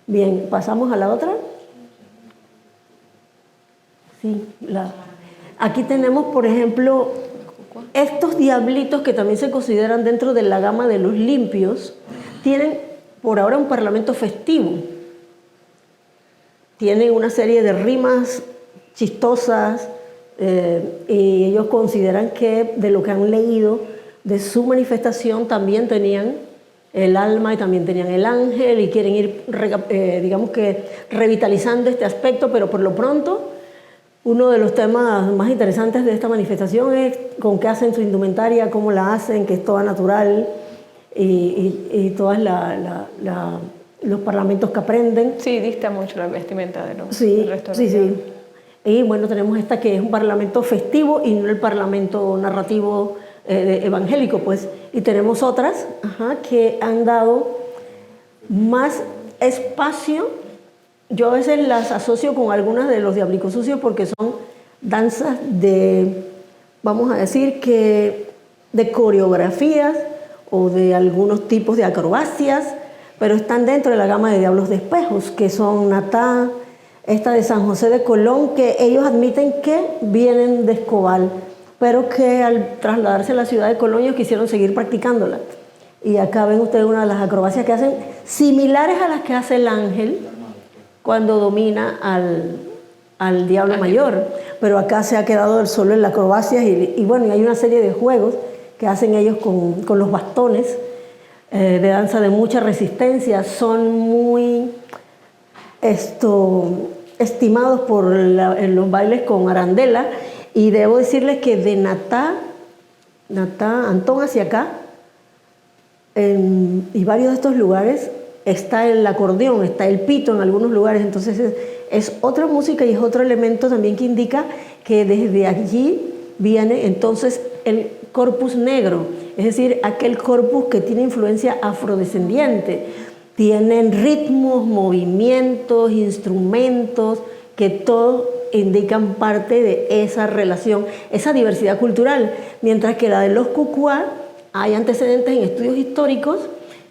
Bien, pasamos a la otra. Sí, aquí tenemos, por ejemplo, estos diablitos que también se consideran dentro de la gama de los limpios, tienen por ahora un parlamento festivo. Tienen una serie de rimas chistosas y ellos consideran que de lo que han leído de su manifestación también tenían el alma y también tenían el ángel y quieren ir, digamos que, revitalizando este aspecto, pero por lo pronto uno de los temas más interesantes de esta manifestación es con qué hacen su indumentaria, cómo la hacen, que es toda natural y todos los parlamentos que aprenden. Sí, dista mucho la vestimenta del resto de Sí. Y bueno, tenemos esta que es un parlamento festivo y no el parlamento narrativo evangélico, pues. Y tenemos otras que han dado más espacio. Yo a veces las asocio con algunas de los diablicos sucios porque son danzas vamos a decir que de coreografías o de algunos tipos de acrobacias, pero están dentro de la gama de diablos de espejos, que son Natá, esta de San José de Colón, que ellos admiten que vienen de Escobal, pero que al trasladarse a la ciudad de Colón ellos quisieron seguir practicándola. Y acá ven ustedes una de las acrobacias que hacen, similares a las que hace el ángel cuando domina al diablo mayor, pero acá se ha quedado solo en la acrobacia y bueno, y hay una serie de juegos que hacen ellos con los bastones de danza de mucha resistencia. Son muy estimados en los bailes con arandela, y debo decirles que de Natá, Antón hacia acá, y varios de estos lugares, está el acordeón, está el pito en algunos lugares, entonces es otra música y es otro elemento también que indica que desde allí viene entonces el corpus negro, es decir, aquel corpus que tiene influencia afrodescendiente. Tienen ritmos, movimientos, instrumentos, que todos indican parte de esa relación, esa diversidad cultural, mientras que la de los Cucuá hay antecedentes en estudios históricos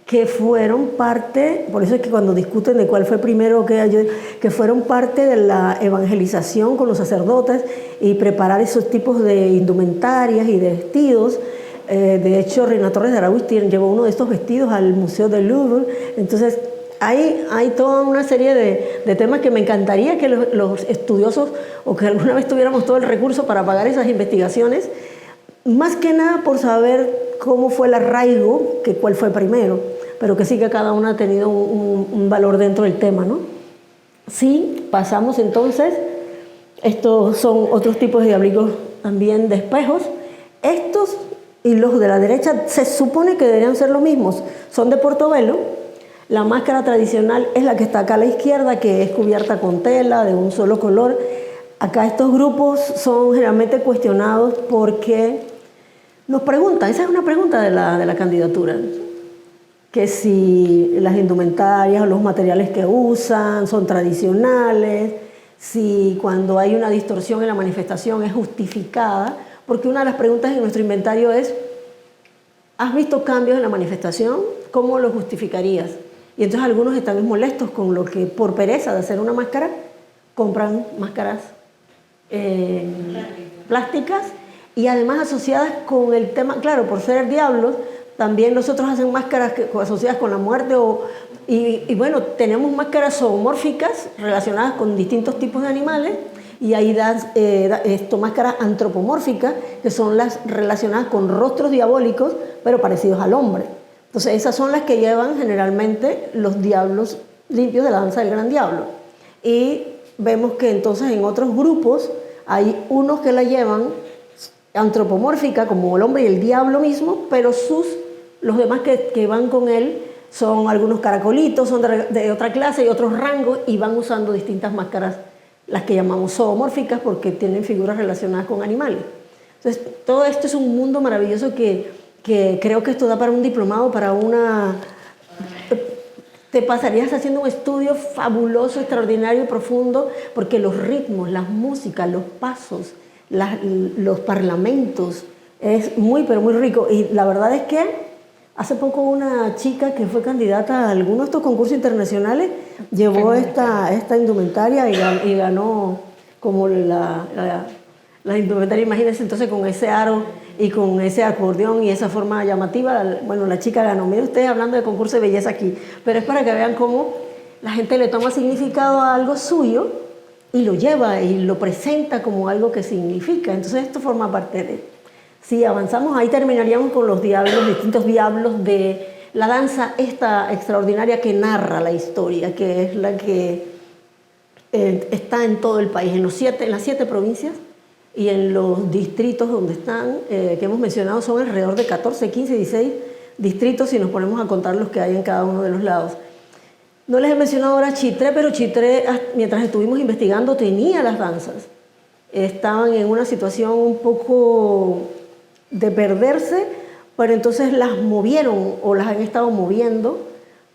que fueron parte, por eso es que cuando discuten de cuál fue primero, que fueron parte de la evangelización con los sacerdotes y preparar esos tipos de indumentarias y de vestidos. De hecho, Reina Torres de Araúz llevó uno de estos vestidos al Museo del Louvre. Entonces, hay toda una serie de temas que me encantaría que los estudiosos, o que alguna vez tuviéramos todo el recurso para pagar esas investigaciones, más que nada por saber cómo fue el arraigo, cuál fue primero, pero que sí que cada uno ha tenido un valor dentro del tema, ¿no? Sí, pasamos entonces, estos son otros tipos de diablicos también de espejos. Estos y los de la derecha se supone que deberían ser los mismos, son de Portobelo. La máscara tradicional es la que está acá a la izquierda, que es cubierta con tela de un solo color. Acá estos grupos son generalmente cuestionados porque nos preguntan, esa es una pregunta de la candidatura, que si las indumentarias o los materiales que usan son tradicionales, si cuando hay una distorsión en la manifestación es justificada, porque una de las preguntas en nuestro inventario es, ¿has visto cambios en la manifestación? ¿Cómo lo justificarías? Y entonces algunos están molestos con lo que, por pereza de hacer una máscara, compran máscaras plásticas y además asociadas con el tema, claro, por ser diablos, También nosotros hacen máscaras asociadas con la muerte y bueno, tenemos máscaras zoomórficas relacionadas con distintos tipos de animales y hay máscaras antropomórficas que son las relacionadas con rostros diabólicos pero parecidos al hombre. Entonces esas son las que llevan generalmente los diablos limpios de la danza del gran diablo. Y vemos que entonces en otros grupos hay unos que la llevan antropomórfica como el hombre y el diablo mismo, pero los demás que van con él son algunos caracolitos, son de otra clase y otros rangos y van usando distintas máscaras, las que llamamos zoomórficas porque tienen figuras relacionadas con animales. Entonces todo esto es un mundo maravilloso que creo que esto da para un diplomado, para una... Te pasarías haciendo un estudio fabuloso, extraordinario y profundo porque los ritmos, las músicas, los pasos, los parlamentos, es muy pero muy rico. Y la verdad es que hace poco una chica que fue candidata a alguno de estos concursos internacionales llevó esta indumentaria y ganó como la indumentaria, imagínense entonces con ese aro y con ese acordeón y esa forma llamativa. Bueno, la chica ganó. Mire usted hablando de concurso de belleza aquí, pero es para que vean cómo la gente le toma significado a algo suyo y lo lleva y lo presenta como algo que significa. Entonces esto forma parte de... Si avanzamos, ahí terminaríamos con los diablos, distintos diablos de la danza esta extraordinaria que narra la historia, que es la que está en todo el país, en las 7 provincias y en los distritos donde están, que hemos mencionado, son alrededor de 14, 15, 16 distritos si nos ponemos a contar los que hay en cada uno de los lados. No les he mencionado ahora Chitré, pero Chitré, mientras estuvimos investigando, tenía las danzas. Estaban en una situación un poco de perderse, pero entonces las movieron o las han estado moviendo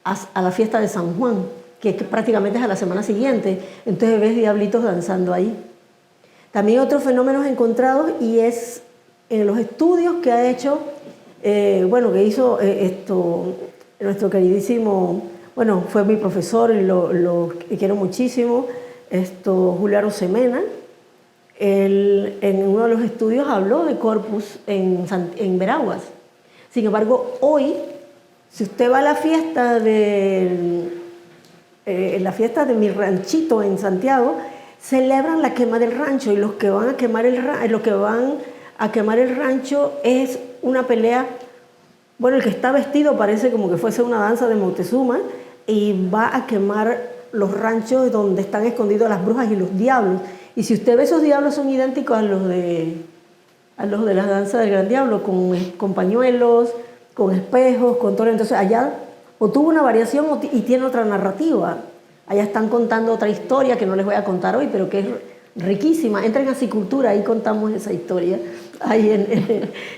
a la fiesta de San Juan, que prácticamente es a la semana siguiente. Entonces ves diablitos danzando ahí. También otros fenómenos encontrados y es en los estudios que ha hecho, que hizo nuestro queridísimo, bueno, fue mi profesor y lo quiero muchísimo, Julio Arosemena. Él en uno de los estudios habló de corpus en Veraguas. Sin embargo, hoy, si usted va a la fiesta de mi ranchito en Santiago, celebran la quema del rancho y los que van a quemar el rancho es una pelea. Bueno, el que está vestido parece como que fuese una danza de Moctezuma y va a quemar los ranchos donde están escondidos las brujas y los diablos. Y si usted ve, esos diablos son idénticos a los de la danza del gran diablo, con pañuelos, con espejos, con todo. Entonces allá o tuvo una variación y tiene otra narrativa. Allá están contando otra historia que no les voy a contar hoy, pero que es riquísima. Entren a Cicultura, ahí contamos esa historia, ahí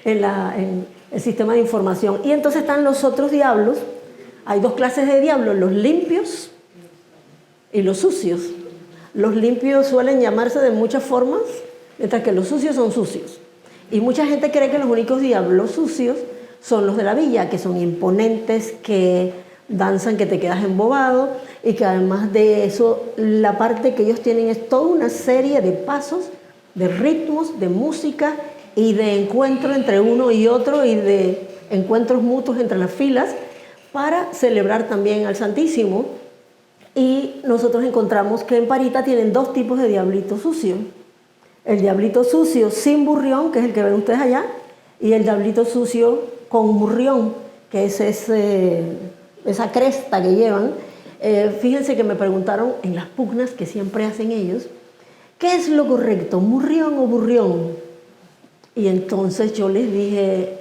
en el sistema de información. Y entonces están los otros diablos. Hay 2 clases de diablos, los limpios y los sucios. Los limpios suelen llamarse de muchas formas, mientras que los sucios son sucios. Y mucha gente cree que los únicos diablos sucios son los de la villa, que son imponentes, que danzan, que te quedas embobado, y que además de eso, la parte que ellos tienen es toda una serie de pasos, de ritmos, de música y de encuentro entre uno y otro y de encuentros mutuos entre las filas para celebrar también al Santísimo. Y nosotros encontramos que en Parita tienen 2 tipos de diablito sucio. El diablito sucio sin burrión, que es el que ven ustedes allá, y el diablito sucio con burrión, que es esa cresta que llevan. Fíjense que me preguntaron en las pugnas que siempre hacen ellos, ¿qué es lo correcto, murrión o burrión? Y entonces yo les dije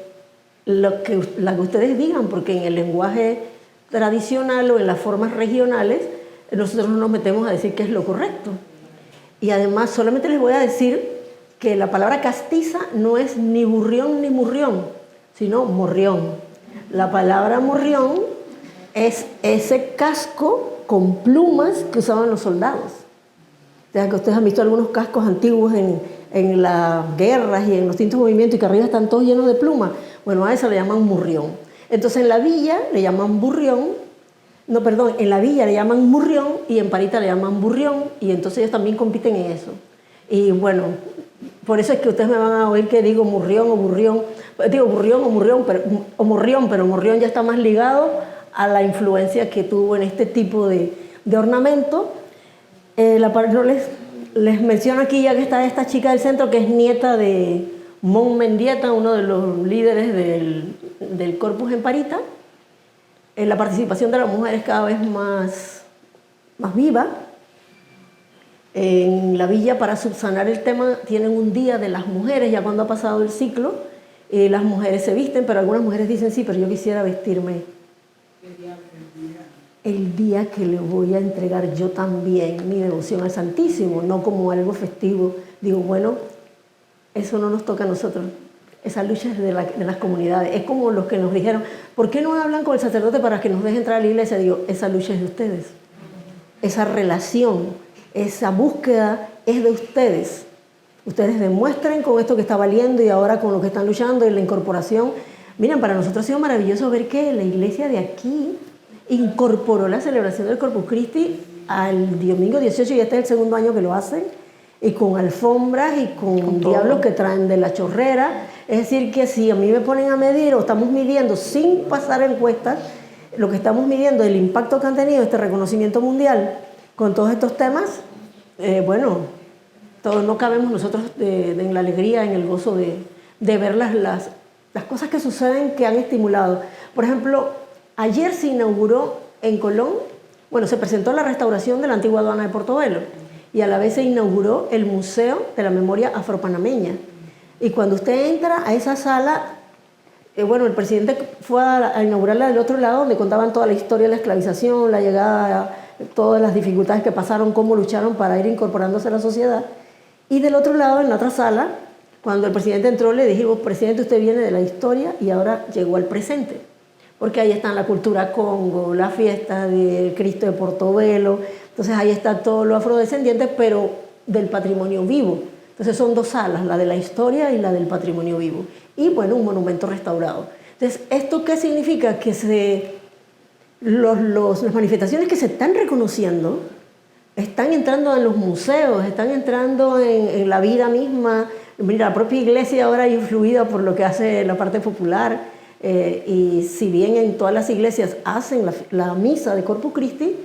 la que ustedes digan, porque en el lenguaje tradicional o en las formas regionales nosotros no nos metemos a decir qué es lo correcto. Y además solamente les voy a decir que la palabra castiza no es ni burrión ni murrión, sino morrión. La palabra morrión es ese casco con plumas que usaban los soldados. Ya que ustedes han visto algunos cascos antiguos en las guerras y en los distintos movimientos y que arriba están todos llenos de plumas. Bueno, a eso le llaman murrión. Entonces en la villa le llaman burrión. No, perdón, en la villa le llaman murrión y en Parita le llaman burrión y entonces ellos también compiten en eso. Y bueno, por eso es que ustedes me van a oír que digo murrión o burrión, digo Morrión, pero Morrión ya está más ligado a la influencia que tuvo en este tipo de ornamento. No les menciono aquí, ya que está esta chica del centro, que es nieta de Mon Mendieta, uno de los líderes del Corpus en Parita. La participación de la mujer es cada vez más viva. En la villa, para subsanar el tema, tienen un día de las mujeres, ya cuando ha pasado el ciclo, las mujeres se visten, pero algunas mujeres dicen, sí, pero yo quisiera vestirme el día que le voy a entregar yo también mi devoción al Santísimo, no como algo festivo. Digo, bueno, eso no nos toca a nosotros. Esa lucha es de las comunidades. Es como los que nos dijeron, ¿por qué no hablan con el sacerdote para que nos deje entrar a la iglesia? Digo, esa lucha es de ustedes. Esa relación, esa búsqueda es de ustedes. Ustedes demuestren con esto que está valiendo y ahora con lo que están luchando y la incorporación. Miren, para nosotros ha sido maravilloso ver que la iglesia de aquí incorporó la celebración del Corpus Christi al domingo 18, y este es el segundo año que lo hacen, y con alfombras y con diablos que traen de la chorrera. Es decir, que si a mí me ponen a medir o estamos midiendo sin pasar encuestas, lo que estamos midiendo, el impacto que han tenido este reconocimiento mundial con todos estos temas, bueno, todos no cabemos nosotros en la alegría, en el gozo de ver las cosas que suceden que han estimulado. Por ejemplo, ayer se inauguró en Colón, bueno, se presentó la restauración de la antigua aduana de Portobelo y a la vez se inauguró el Museo de la Memoria Afropanameña. Y cuando usted entra a esa sala, bueno, el presidente fue a inaugurarla del otro lado, donde contaban toda la historia de la esclavización, la llegada, todas las dificultades que pasaron, cómo lucharon para ir incorporándose a la sociedad. Y del otro lado, en la otra sala, cuando el presidente entró, le dijimos, presidente, usted viene de la historia y ahora llegó al presente. Porque ahí está la cultura Congo, la fiesta del Cristo de Portobelo, entonces ahí está todo lo afrodescendiente, pero del patrimonio vivo. Entonces son dos salas, la de la historia y la del patrimonio vivo. Y bueno, un monumento restaurado. Entonces, ¿esto qué significa? Que las manifestaciones que se están reconociendo están entrando en los museos, están entrando en la vida misma. Mira, la propia iglesia ahora es influida por lo que hace la parte popular. Y si bien en todas las iglesias hacen la misa de Corpus Christi,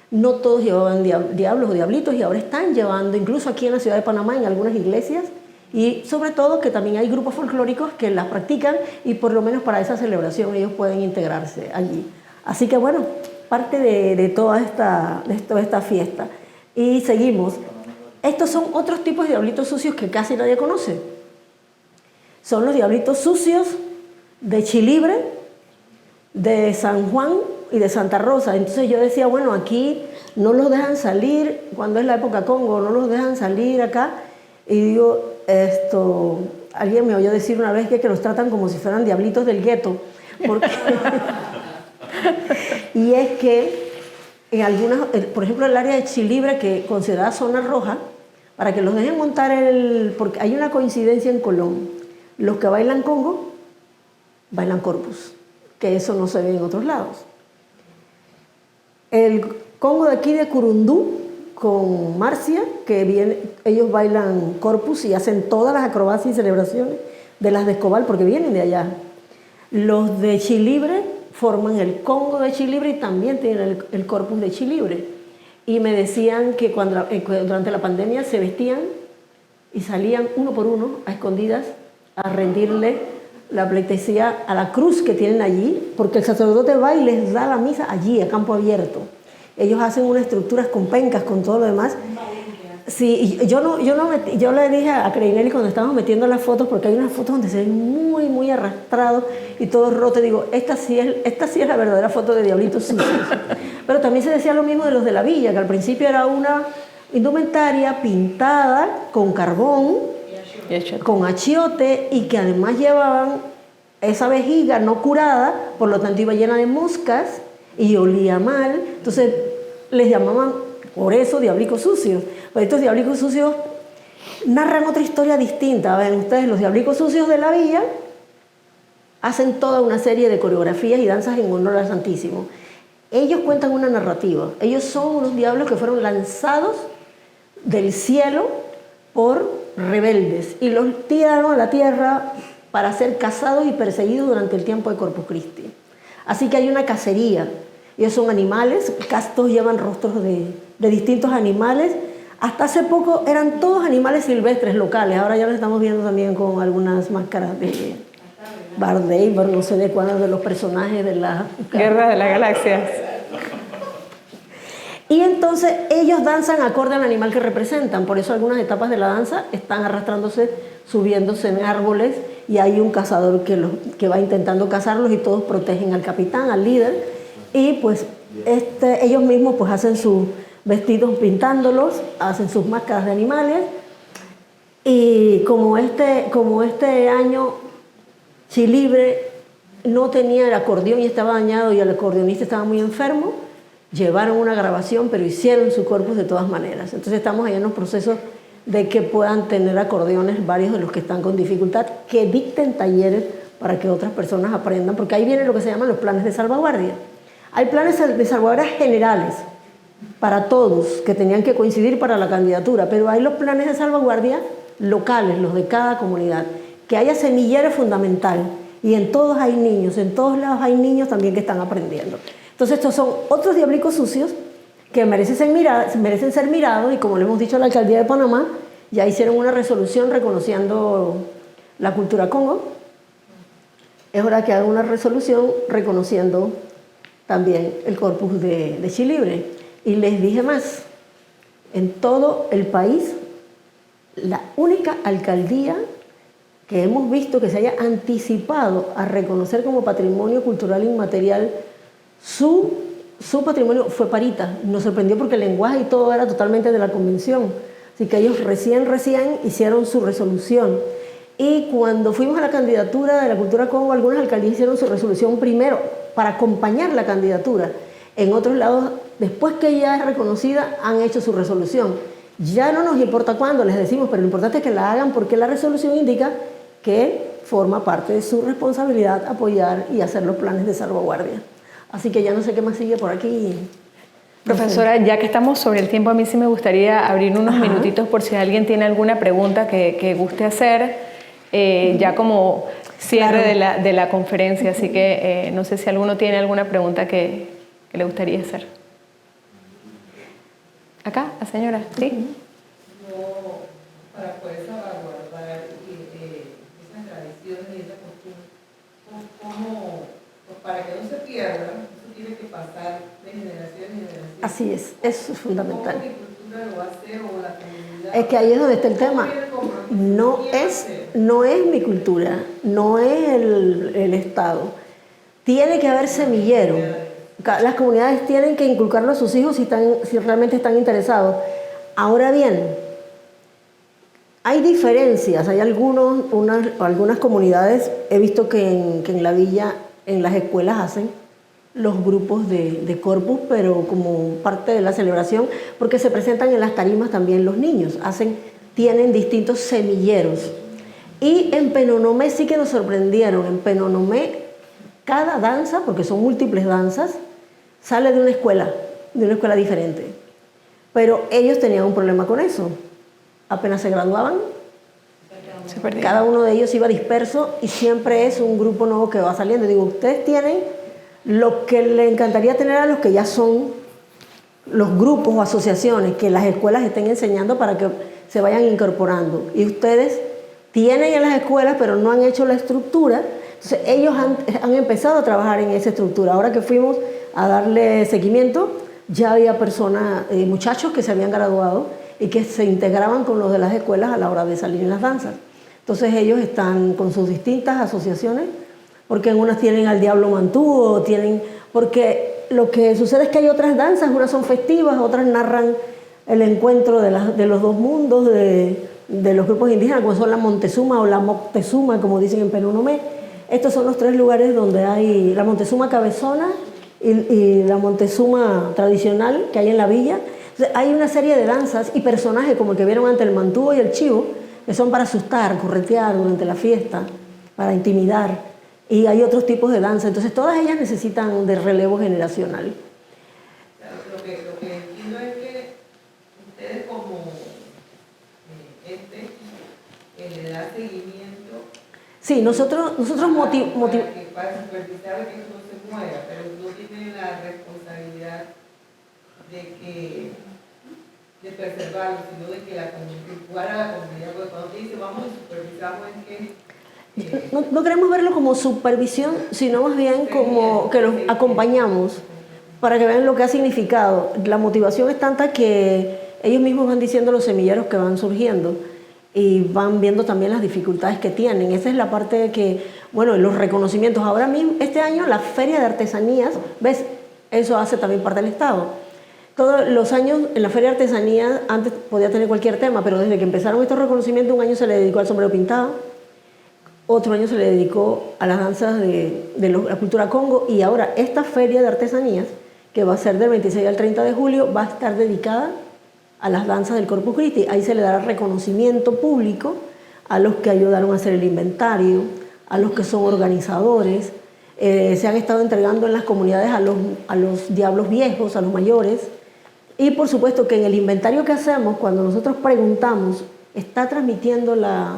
no todos llevaban diablos o diablitos, y ahora están llevando, incluso aquí en la ciudad de Panamá, en algunas iglesias, y sobre todo que también hay grupos folclóricos que las practican, y por lo menos para esa celebración ellos pueden integrarse allí. Así que bueno, parte de toda esta fiesta. Y seguimos. Estos son otros tipos de diablitos sucios que casi nadie conoce. Son los diablitos sucios de Chilibre, de San Juan y de Santa Rosa. Entonces yo decía, bueno, aquí no los dejan salir, cuando es la época Congo, no los dejan salir acá. Y digo, alguien me oyó decir una vez que los tratan como si fueran diablitos del gueto. Y es que en algunas, por ejemplo, el área de Chilibre, que considerada zona roja, para que los dejen montar porque hay una coincidencia en Colón. Los que bailan Congo bailan Corpus, que eso no se ve en otros lados. El Congo de aquí de Curundú con Marcia, ellos bailan Corpus y hacen todas las acrobacias y celebraciones de las de Escobal porque vienen de allá. Los de Chilibre forman el Congo de Chilibre y también tienen el Corpus de Chilibre. Y me decían que durante la pandemia se vestían y salían uno por uno a escondidas a rendirle la pleitesía a la cruz que tienen allí, porque el sacerdote va y les da la misa allí, a campo abierto. Ellos hacen unas estructuras con pencas, con todo lo demás. Sí, y yo le dije a Creinelli cuando estábamos metiendo las fotos, porque hay unas fotos donde se ven muy, muy arrastrados y todo roto. Digo, esta sí es la verdadera foto de diablitos sucios. Pero también se decía lo mismo de los de la villa, que al principio era una indumentaria pintada con carbón, con achiote, y que además llevaban esa vejiga no curada, por lo tanto iba llena de moscas y olía mal. Entonces les llamaban por eso diablicos sucios. Pero estos diablicos sucios narran otra historia distinta. Ven ustedes, los diablicos sucios de la villa hacen toda una serie de coreografías y danzas en honor al Santísimo. Ellos cuentan una narrativa. Ellos son unos diablos que fueron lanzados del cielo por rebeldes y los tiraron a la tierra para ser cazados y perseguidos durante el tiempo de Corpus Christi. Así que hay una cacería. Ellos son animales, todos llevan rostros de distintos animales. Hasta hace poco eran todos animales silvestres locales. Ahora ya los estamos viendo también con algunas máscaras de Bardaver, no sé de cuáles de los personajes de la Guerra de las Galaxias. Y entonces ellos danzan acorde al animal que representan. Por eso algunas etapas de la danza están arrastrándose, subiéndose en árboles, y hay un cazador que va intentando cazarlos, y todos protegen al capitán, al líder. Y pues ellos mismos pues hacen sus vestidos pintándolos, hacen sus máscaras de animales. Y como este año Chilibre no tenía el acordeón y estaba dañado, y el acordeonista estaba muy enfermo, llevaron una grabación, pero hicieron su corpus de todas maneras. Entonces estamos ahí en los procesos de que puedan tener acordeones varios de los que están con dificultad, que dicten talleres para que otras personas aprendan, porque ahí viene lo que se llaman los planes de salvaguardia. Hay planes de salvaguardia generales para todos, que tenían que coincidir para la candidatura, pero hay los planes de salvaguardia locales, los de cada comunidad. Que haya semillero fundamental, y en todos hay niños, en todos lados hay niños también que están aprendiendo. Entonces estos son otros diablicos sucios que merecen ser mirados, y como le hemos dicho a la Alcaldía de Panamá, ya hicieron una resolución reconociendo la cultura Congo. Es hora que hagan una resolución reconociendo también el corpus de Chilibre. Y les dije más, en todo el país, la única alcaldía que hemos visto que se haya anticipado a reconocer como patrimonio cultural inmaterial su patrimonio fue Parita. Nos sorprendió porque el lenguaje y todo era totalmente de la convención. Así que ellos recién hicieron su resolución. Y cuando fuimos a la candidatura de la cultura Congo, algunas alcaldías hicieron su resolución primero para acompañar la candidatura. En otros lados, después que ya es reconocida, han hecho su resolución. Ya no nos importa cuándo, les decimos, pero lo importante es que la hagan, porque la resolución indica que forma parte de su responsabilidad apoyar y hacer los planes de salvaguardia. Así que ya no sé qué más sigue por aquí. Profesora, ya que estamos sobre el tiempo, a mí sí me gustaría abrir unos minutitos por si alguien tiene alguna pregunta que guste hacer, ya como cierre de la conferencia. Así que no sé si alguno tiene alguna pregunta que le gustaría hacer. Acá, la señora, ¿sí? Para poder salvaguardar esas tradiciones y esas costumbres, pues para que no se pierdan, eso tiene que pasar de generación en generación. Así es, eso es fundamental. ¿Cómo mi cultura lo va a hacer, o la comunidad? Es que ahí es donde está el tema. No es mi cultura, no es el Estado. Tiene que haber semillero. Las comunidades tienen que inculcarlo a sus hijos si realmente están interesados. Ahora bien, hay diferencias. Hay algunas comunidades, he visto que en la villa, en las escuelas hacen los grupos de corpus, pero como parte de la celebración, porque se presentan en las tarimas también los niños. Tienen distintos semilleros. Y en Penonomé sí que nos sorprendieron. En Penonomé, cada danza, porque son múltiples danzas, sale de una escuela diferente. Pero ellos tenían un problema con eso. Apenas se graduaban, cada uno de ellos iba disperso, y siempre es un grupo nuevo que va saliendo. Digo, ustedes tienen lo que les encantaría tener a los que ya son los grupos o asociaciones que las escuelas estén enseñando para que se vayan incorporando. Y ustedes tienen en las escuelas, pero no han hecho la estructura. Entonces ellos han empezado a trabajar en esa estructura. Ahora que fuimos a darle seguimiento, ya había muchachos que se habían graduado y que se integraban con los de las escuelas a la hora de salir en las danzas. Entonces ellos están con sus distintas asociaciones, porque en unas tienen al Diablo Mantú, porque lo que sucede es que hay otras danzas, unas son festivas, otras narran el encuentro de los dos mundos, de los grupos indígenas, como son la Montezuma o la Moctezuma, como dicen en Penonomé. Estos son los tres lugares donde hay la Montezuma cabezona y la Montezuma tradicional que hay en la villa. Entonces, hay una serie de danzas y personajes como el que vieron ante el mantúo y el chivo, que son para asustar, corretear durante la fiesta, para intimidar. Y hay otros tipos de danza. Entonces todas ellas necesitan de relevo generacional. Claro, lo que entiendo es que ustedes como le da seguimiento Sí, nosotros para supervisar que eso no se mueva, pero no tienen la responsabilidad de preservarlo, sino de que la comunidad, porque cuando te dice vamos y supervisamos es que no queremos verlo como supervisión, sino más bien como que los acompañamos para que vean lo que ha significado. La motivación es tanta que ellos mismos van diciendo los semilleros que van surgiendo y van viendo también las dificultades que tienen. Esa es la parte de que, bueno, los reconocimientos. Ahora mismo, este año, la Feria de Artesanías, ¿ves? Eso hace también parte del Estado. Todos los años en la Feria de Artesanías, antes podía tener cualquier tema, pero desde que empezaron estos reconocimientos, un año se le dedicó al sombrero pintado, otro año se le dedicó a las danzas de la cultura Congo, y ahora esta Feria de Artesanías, que va a ser del 26 al 30 de julio, va a estar dedicada a las danzas del Corpus Christi. Ahí se le dará reconocimiento público a los que ayudaron a hacer el inventario, a los que son organizadores. Se han estado entregando en las comunidades a los diablos viejos, a los mayores. Y por supuesto que en el inventario que hacemos, cuando nosotros preguntamos, ¿está transmitiendo la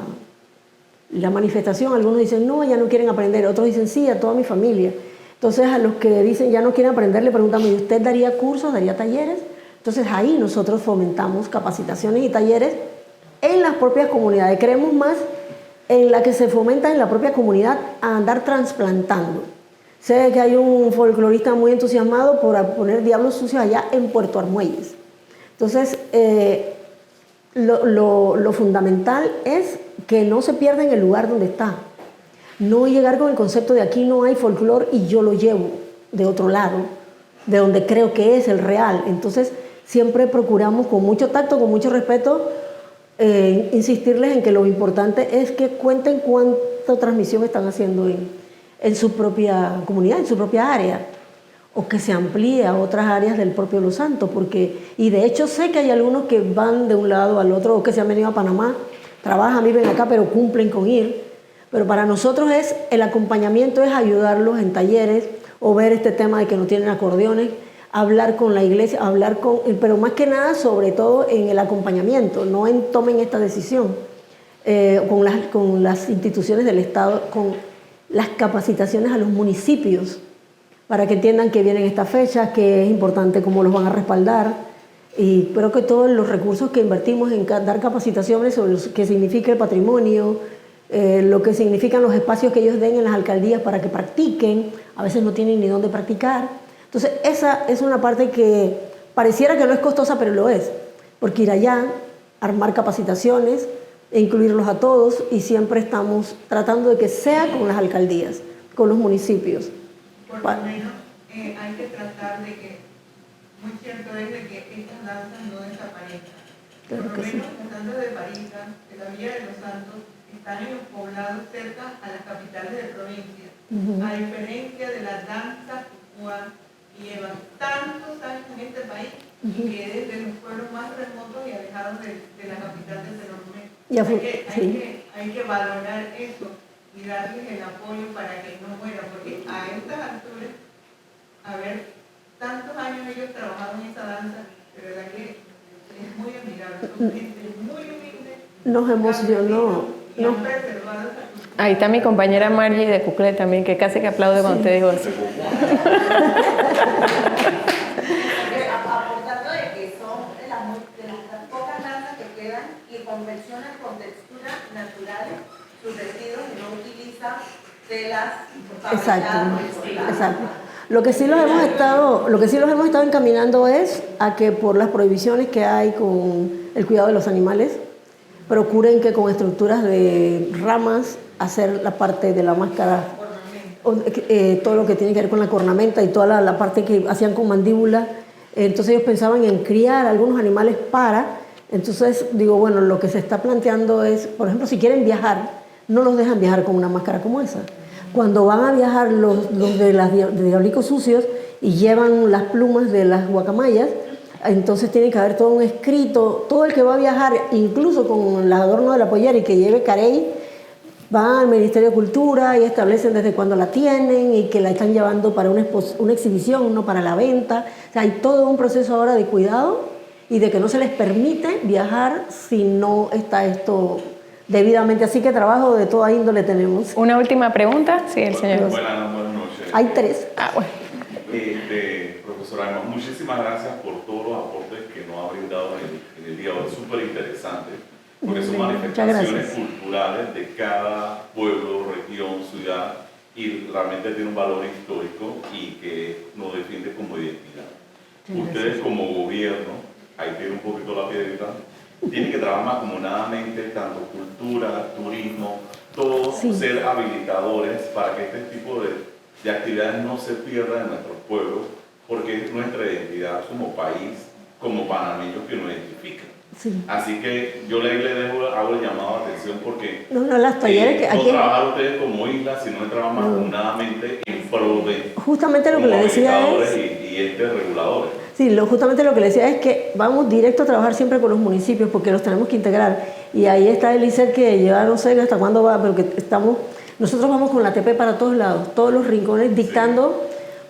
manifestación? Algunos dicen, no, ya no quieren aprender. Otros dicen, sí, a toda mi familia. Entonces, a los que dicen, ya no quieren aprender, le preguntamos, ¿y usted daría cursos, daría talleres? Entonces, ahí nosotros fomentamos capacitaciones y talleres en las propias comunidades. Creemos más en la que se fomenta en la propia comunidad a andar trasplantando. Sé que hay un folclorista muy entusiasmado por poner diablos sucios allá en Puerto Armuelles. Entonces, lo fundamental es que no se pierda en el lugar donde está. No llegar con el concepto de aquí no hay folclor y yo lo llevo de otro lado, de donde creo que es el real. Entonces, siempre procuramos con mucho tacto, con mucho respeto, insistirles en que lo importante es que cuenten cuánta transmisión están haciendo en su propia comunidad, en su propia área, o que se amplíe a otras áreas del propio Los Santos, y de hecho sé que hay algunos que van de un lado al otro, o que se han venido a Panamá, trabajan, viven acá, pero cumplen con ir. Pero para nosotros el acompañamiento es ayudarlos en talleres, o ver este tema de que no tienen acordeones, hablar con la iglesia, pero más que nada, sobre todo en el acompañamiento, no en tomen esta decisión, con las instituciones del Estado, con las capacitaciones a los municipios, para que entiendan que vienen estas fechas, que es importante cómo los van a respaldar, y creo que todos los recursos que invertimos en dar capacitaciones sobre lo que significa el patrimonio, lo que significan los espacios que ellos den en las alcaldías para que practiquen, a veces no tienen ni dónde practicar. Entonces, esa es una parte que pareciera que no es costosa, pero lo es, porque ir allá, armar capacitaciones e incluirlos a todos, y siempre estamos tratando de que sea con las alcaldías, con los municipios. Por lo menos hay que tratar de que, muy cierto es de que estas danzas no desaparezcan. Claro Por lo que menos sí. las danzas de París, de la Villa de los Santos, están en los poblados cerca a las capitales de provincia. A diferencia de las danzas cubanas que llevan tantos años en este país y que desde los pueblos más remotos y alejados de la capital de Senorme. Hay que valorar eso y darles el apoyo para que no muera, porque a estas alturas, a ver, tantos años ellos trabajaron en esa danza, de verdad que es muy admirable, son gente muy humilde. Nos emocionó. Y han preservado esa cultura. Ahí está mi compañera Margie de Cuclé también, que casi que aplaude cuando te digo eso. Aportando de que son de las pocas danzas que quedan y confeccionan con texturas naturales sus vestidos y no utilizan telas fabricadas por el Exacto. Lo que sí los hemos estado encaminando es a que, por las prohibiciones que hay con el cuidado de los animales, procuren que con estructuras de ramas hacer la parte de la máscara, todo lo que tiene que ver con la cornamenta y toda la parte que hacían con mandíbula. Entonces ellos pensaban en criar algunos animales entonces digo, bueno, lo que se está planteando es, por ejemplo, si quieren viajar, no los dejan viajar con una máscara como esa. Cuando van a viajar los de diablicos sucios y llevan las plumas de las guacamayas, entonces tiene que haber todo un escrito. Todo el que va a viajar, incluso con el adorno de la pollera y que lleve carey, va al Ministerio de Cultura y establecen desde cuándo la tienen y que la están llevando para una exhibición, no para la venta. O sea, hay todo un proceso ahora de cuidado y de que no se les permite viajar si no está esto debidamente. Así que trabajo de toda índole tenemos. Una última pregunta. Sí, el señor. Buenas noches. Hay 3. Ah, bueno. Profesora Emma, muchísimas gracias por todos los aportes que nos ha brindado en el día de hoy. Súper interesante, porque son manifestaciones culturales de cada pueblo, región, ciudad, y realmente tiene un valor histórico y que nos defiende como identidad. Ustedes como gobierno, ahí tienen un poquito la piedrita, tienen que trabajar mancomunadamente tanto cultura, turismo, todos ser habilitadores para que este tipo de actividades no se pierdan en nuestros pueblos, porque es nuestra identidad como país, como panameños que nos identifican. Sí. Así que yo le dejo, hago el llamado de atención porque las talleres que no aquí trabajar ustedes como isla, sino trabajar mancomunadamente en pro de justamente lo que le decía es y reguladores. sí, justamente lo que le decía es que vamos directo a trabajar siempre con los municipios porque los tenemos que integrar, y ahí está el ICER que lleva no sé hasta cuándo va, pero que nosotros vamos con la ATP para todos lados, todos los rincones, dictando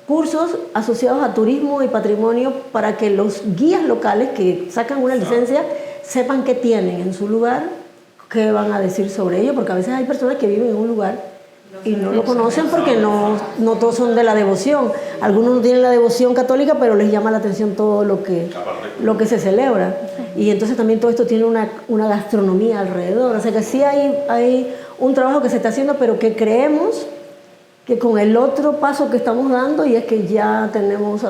cursos asociados a turismo y patrimonio para que los guías locales que sacan una licencia sepan qué tienen en su lugar, qué van a decir sobre ello, porque a veces hay personas que viven en un lugar y no lo conocen porque no todos son de la devoción. Algunos no tienen la devoción católica, pero les llama la atención todo lo que se celebra. Y entonces también todo esto tiene una gastronomía alrededor. O sea que sí hay un trabajo que se está haciendo, pero que creemos que con el otro paso que estamos dando, y es que ya tenemos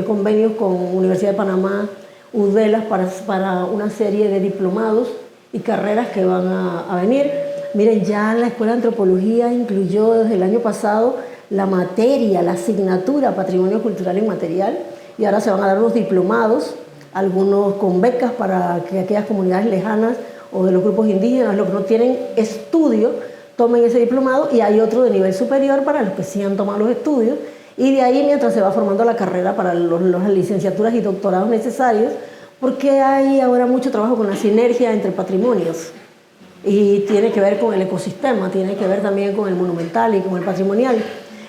convenios con Universidad de Panamá, UDELAS, para una serie de diplomados y carreras que van a venir. Miren, ya la Escuela de Antropología incluyó desde el año pasado la materia, la asignatura Patrimonio Cultural Inmaterial, y ahora se van a dar los diplomados, algunos con becas para que aquellas comunidades lejanas o de los grupos indígenas, los que no tienen estudio, tomen ese diplomado, y hay otro de nivel superior para los que sí han tomado los estudios, y de ahí mientras se va formando la carrera para las licenciaturas y doctorados necesarios, porque hay ahora mucho trabajo con la sinergia entre patrimonios, y tiene que ver con el ecosistema, tiene que ver también con el monumental y con el patrimonial.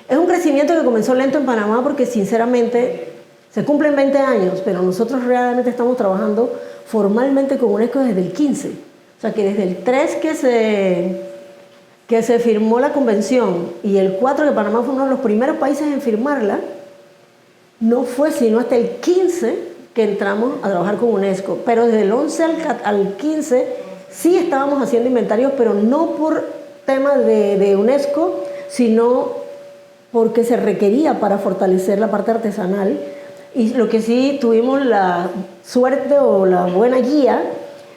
Es un crecimiento que comenzó lento en Panamá porque sinceramente se cumplen 20 años, pero nosotros realmente estamos trabajando formalmente con UNESCO desde el 15, o sea que desde el 3 que se firmó la convención y el 4 que Panamá fue uno de los primeros países en firmarla, no fue sino hasta el 15 que entramos a trabajar con UNESCO, pero desde el 11 al 15 sí estábamos haciendo inventarios, pero no por tema de UNESCO, sino porque se requería para fortalecer la parte artesanal, y lo que sí tuvimos la suerte o la buena guía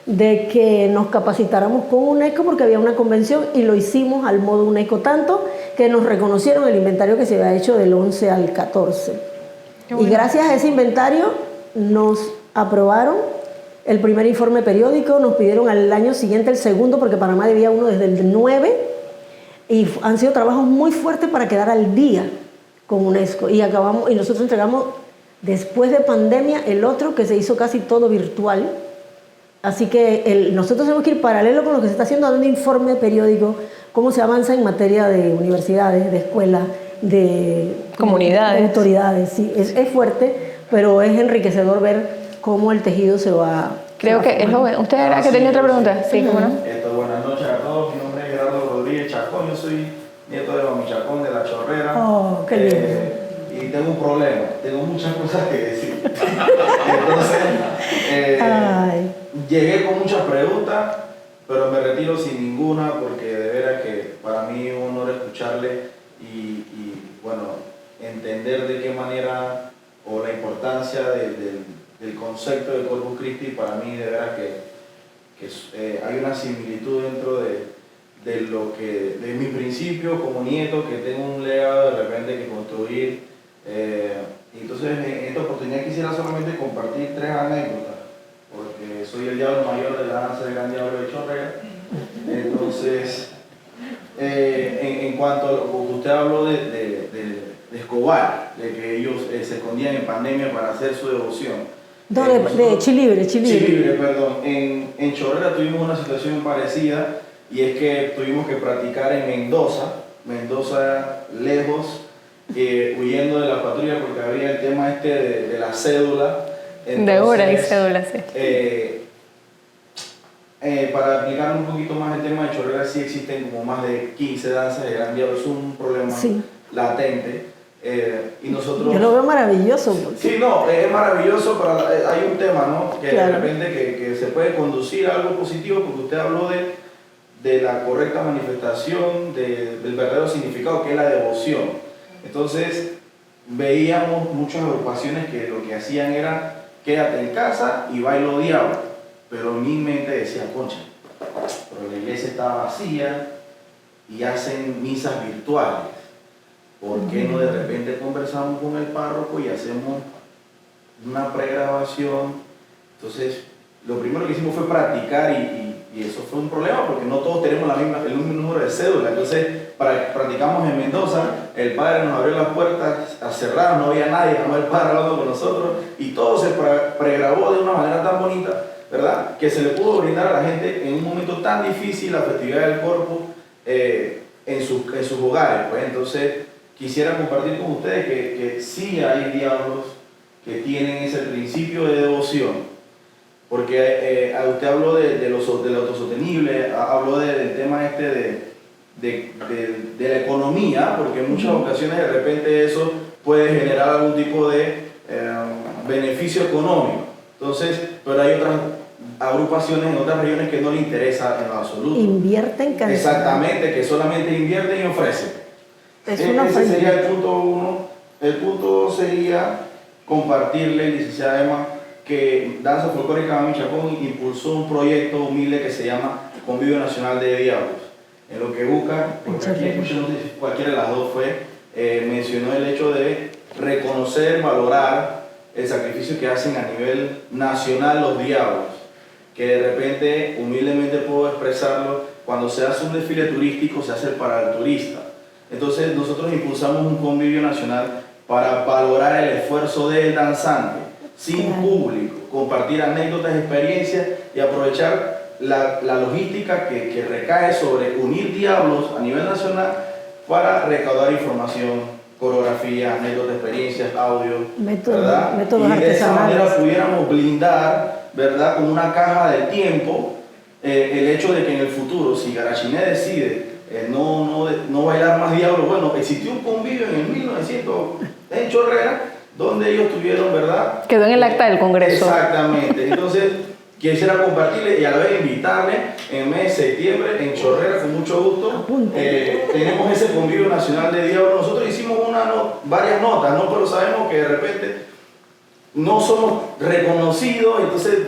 de que nos capacitáramos con UNESCO porque había una convención, y lo hicimos al modo UNESCO, tanto que nos reconocieron el inventario que se había hecho del 11 al 14. Y gracias a ese inventario nos aprobaron el primer informe periódico, nos pidieron al año siguiente el segundo porque Panamá debía uno desde el 9, y han sido trabajos muy fuertes para quedar al día con UNESCO, y nosotros entregamos después de pandemia el otro que se hizo casi todo virtual. Así que nosotros tenemos que ir paralelo con lo que se está haciendo, dando informe periódico, cómo se avanza en materia de universidades, de escuelas, de comunidades, de autoridades. Sí, es fuerte, pero es enriquecedor ver cómo el tejido se va. Creo que es joven. ¿Usted era que tenía otra pregunta? Sí, ¿cómo no? Buenas noches a todos. Mi nombre es Gerardo Rodríguez Chacón. Yo soy nieto de Mami Chacón de La Chorrera. Oh, qué lindo. Y tengo un problema. Tengo muchas cosas que decir. Entonces, llegué con muchas preguntas, pero me retiro sin ninguna porque de veras que para mí es un honor escucharle y bueno, entender de qué manera o la importancia del concepto de Corpus Christi. Para mí de veras que hay una similitud dentro de mi principio como nieto, que tengo un legado de repente que construir. Entonces en esta oportunidad quisiera solamente compartir 3 anécdotas, porque soy el diablo mayor de la danza del gran diablo de Chorrera. Entonces, en cuanto a lo que usted habló de Escobar, de que ellos se escondían en pandemia para hacer su devoción. No, de Chilibre. Chilibre, perdón. En Chorrera tuvimos una situación parecida, y es que tuvimos que practicar en Mendoza lejos, huyendo de la patrulla porque había el tema de la cédula. Entonces, de hora y cédula, sí. para aplicar un poquito más el tema de Chorrera, sí existen como más de 15 danzas de Gran Diablo, es un problema latente. Y nosotros... Yo lo veo maravilloso. Porque... Sí, no, es maravilloso, pero hay un tema, ¿no? Que de repente que se puede conducir a algo positivo, porque usted habló de la correcta manifestación, del verdadero significado que es la devoción. Entonces, veíamos muchas agrupaciones que lo que hacían era quédate en casa y bailo diablo. Pero mi mente decía, concha, pero la iglesia está vacía y hacen misas virtuales. ¿Por qué no de repente conversamos con el párroco y hacemos una pregrabación? Entonces, lo primero que hicimos fue practicar y eso fue un problema porque no todos tenemos el mismo número de cédula. Entonces, practicamos en Mendoza, el padre nos abrió las puertas cerradas, no había nadie, no el padre hablando con nosotros y todo se pregrabó de una manera tan bonita, ¿verdad? Que se le pudo brindar a la gente en un momento tan difícil la festividad del Corpus en sus hogares. Pues entonces, quisiera compartir con ustedes que sí hay diablos que tienen ese principio de devoción. Porque usted habló de lo autosostenible, habló del tema de la economía, porque en muchas ocasiones de repente eso puede generar algún tipo de beneficio económico. Entonces, pero hay otras agrupaciones en otras regiones que no le interesa en lo absoluto. Invierten cantidad. Exactamente, que solamente invierten y ofrecen. Ese sería el punto 1. El punto 2 sería compartirle, licenciada Emma, que Danza Folclórica Mami Chacón impulsó un proyecto humilde que se llama Convivio Nacional de Diablos. En lo que busca, porque aquí escuché, no sé si cualquiera de las dos fue, mencionó el hecho de reconocer, valorar el sacrificio que hacen a nivel nacional los diablos, que de repente, humildemente puedo expresarlo, cuando se hace un desfile turístico se hace para el turista. Entonces nosotros impulsamos un convivio nacional para valorar el esfuerzo del danzante, sin público, compartir anécdotas, experiencias y aprovechar la logística que recae sobre unir diablos a nivel nacional para recaudar información, coreografía, anécdotas, experiencias, audio, ¿verdad? Métodos y de esa manera pudiéramos blindar, ¿verdad?, con una caja de tiempo el hecho de que en el futuro, si Garachiné decide no bailar más diablo, bueno, existió un convivio en el 1900 en Chorrera, donde ellos tuvieron, ¿verdad? Quedó en el acta del Congreso. Exactamente. Entonces, quisiera compartirle y a la vez invitarle en el mes de septiembre en Chorrera, con mucho gusto. Tenemos ese convivio nacional de diablo. Nosotros hicimos varias notas, ¿no? Pero sabemos que de repente no somos reconocidos, entonces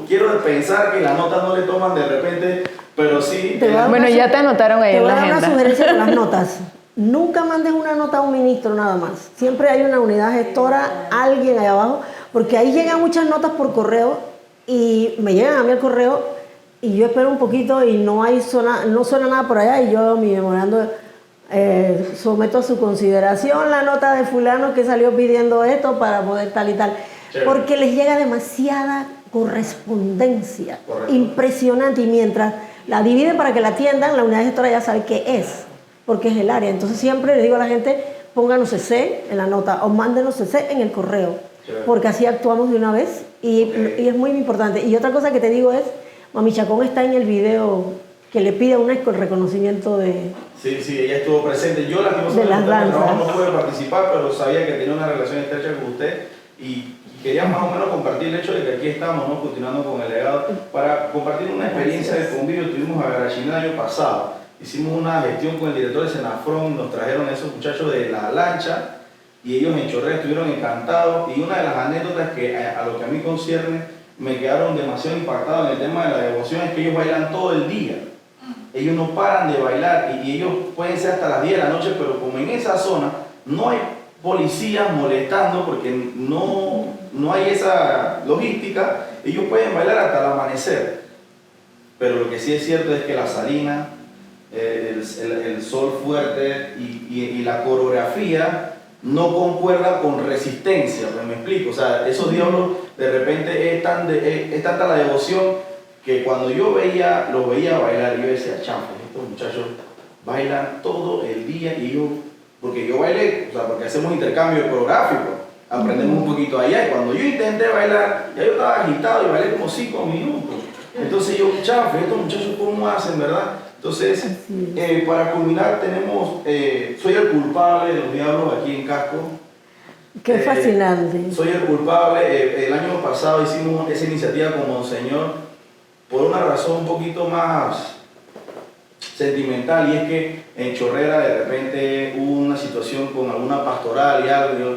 quiero pensar que las notas no le toman de repente, pero sí. Bueno, ya te anotaron ahí en la agenda. Te voy a dar una sugerencia con las notas. Nunca mandes una nota a un ministro nada más. Siempre hay una unidad gestora, alguien ahí abajo, porque ahí llegan muchas notas por correo y me llegan a mí el correo y yo espero un poquito y no suena nada por allá y yo mi memorando someto a su consideración la nota de fulano que salió pidiendo esto para poder tal y tal. Porque les llega demasiada correspondencia. Impresionante, y mientras la dividen para que la atiendan, la unidad gestora ya sabe qué es, porque es el área. Entonces siempre les digo a la gente, pónganos CC en la nota o mándenos CC en el correo, porque así actuamos de una vez y es muy importante. Y otra cosa que te digo es, Mami Chacón está en el video que le pide a UNESCO el reconocimiento de... Sí, ella estuvo presente. Yo lastimosamente no pude participar, pero sabía que tenía una relación estrecha con usted y quería más o menos compartir el hecho de que aquí estamos, ¿no?, continuando con el legado, para compartir una experiencia de convivio. Tuvimos a Garachiné el año pasado, hicimos una gestión con el director de Senafron, nos trajeron a esos muchachos de la lancha y ellos en Chorrera estuvieron encantados, y una de las anécdotas que a lo que a mí concierne me quedaron demasiado impactados en el tema de la devoción es que ellos bailan todo el día. Ellos no paran de bailar y ellos pueden ser hasta las 10 de la noche, pero como en esa zona no hay policías molestando porque no hay esa logística, ellos pueden bailar hasta el amanecer. Pero lo que sí es cierto es que la salina, el sol fuerte y la coreografía no concuerdan con resistencia, pues me explico. O sea, esos diablos de repente es tanta la devoción que cuando yo los veía bailar, yo decía, chanfle, estos muchachos bailan todo el día y porque yo bailé, o sea, porque hacemos intercambio coreográfico, aprendemos un poquito allá, y cuando yo intenté bailar, ya yo estaba agitado y bailé como 5 minutos. Entonces yo, chafe, estos muchachos cómo hacen, ¿verdad? Entonces, para culminar tenemos, soy el culpable de los diablos aquí en Casco. Qué fascinante. Soy el culpable. El año pasado hicimos esa iniciativa con Monseñor por una razón un poquito más sentimental, y es que en Chorrera de repente hubo una situación con alguna pastoral y algo, y yo,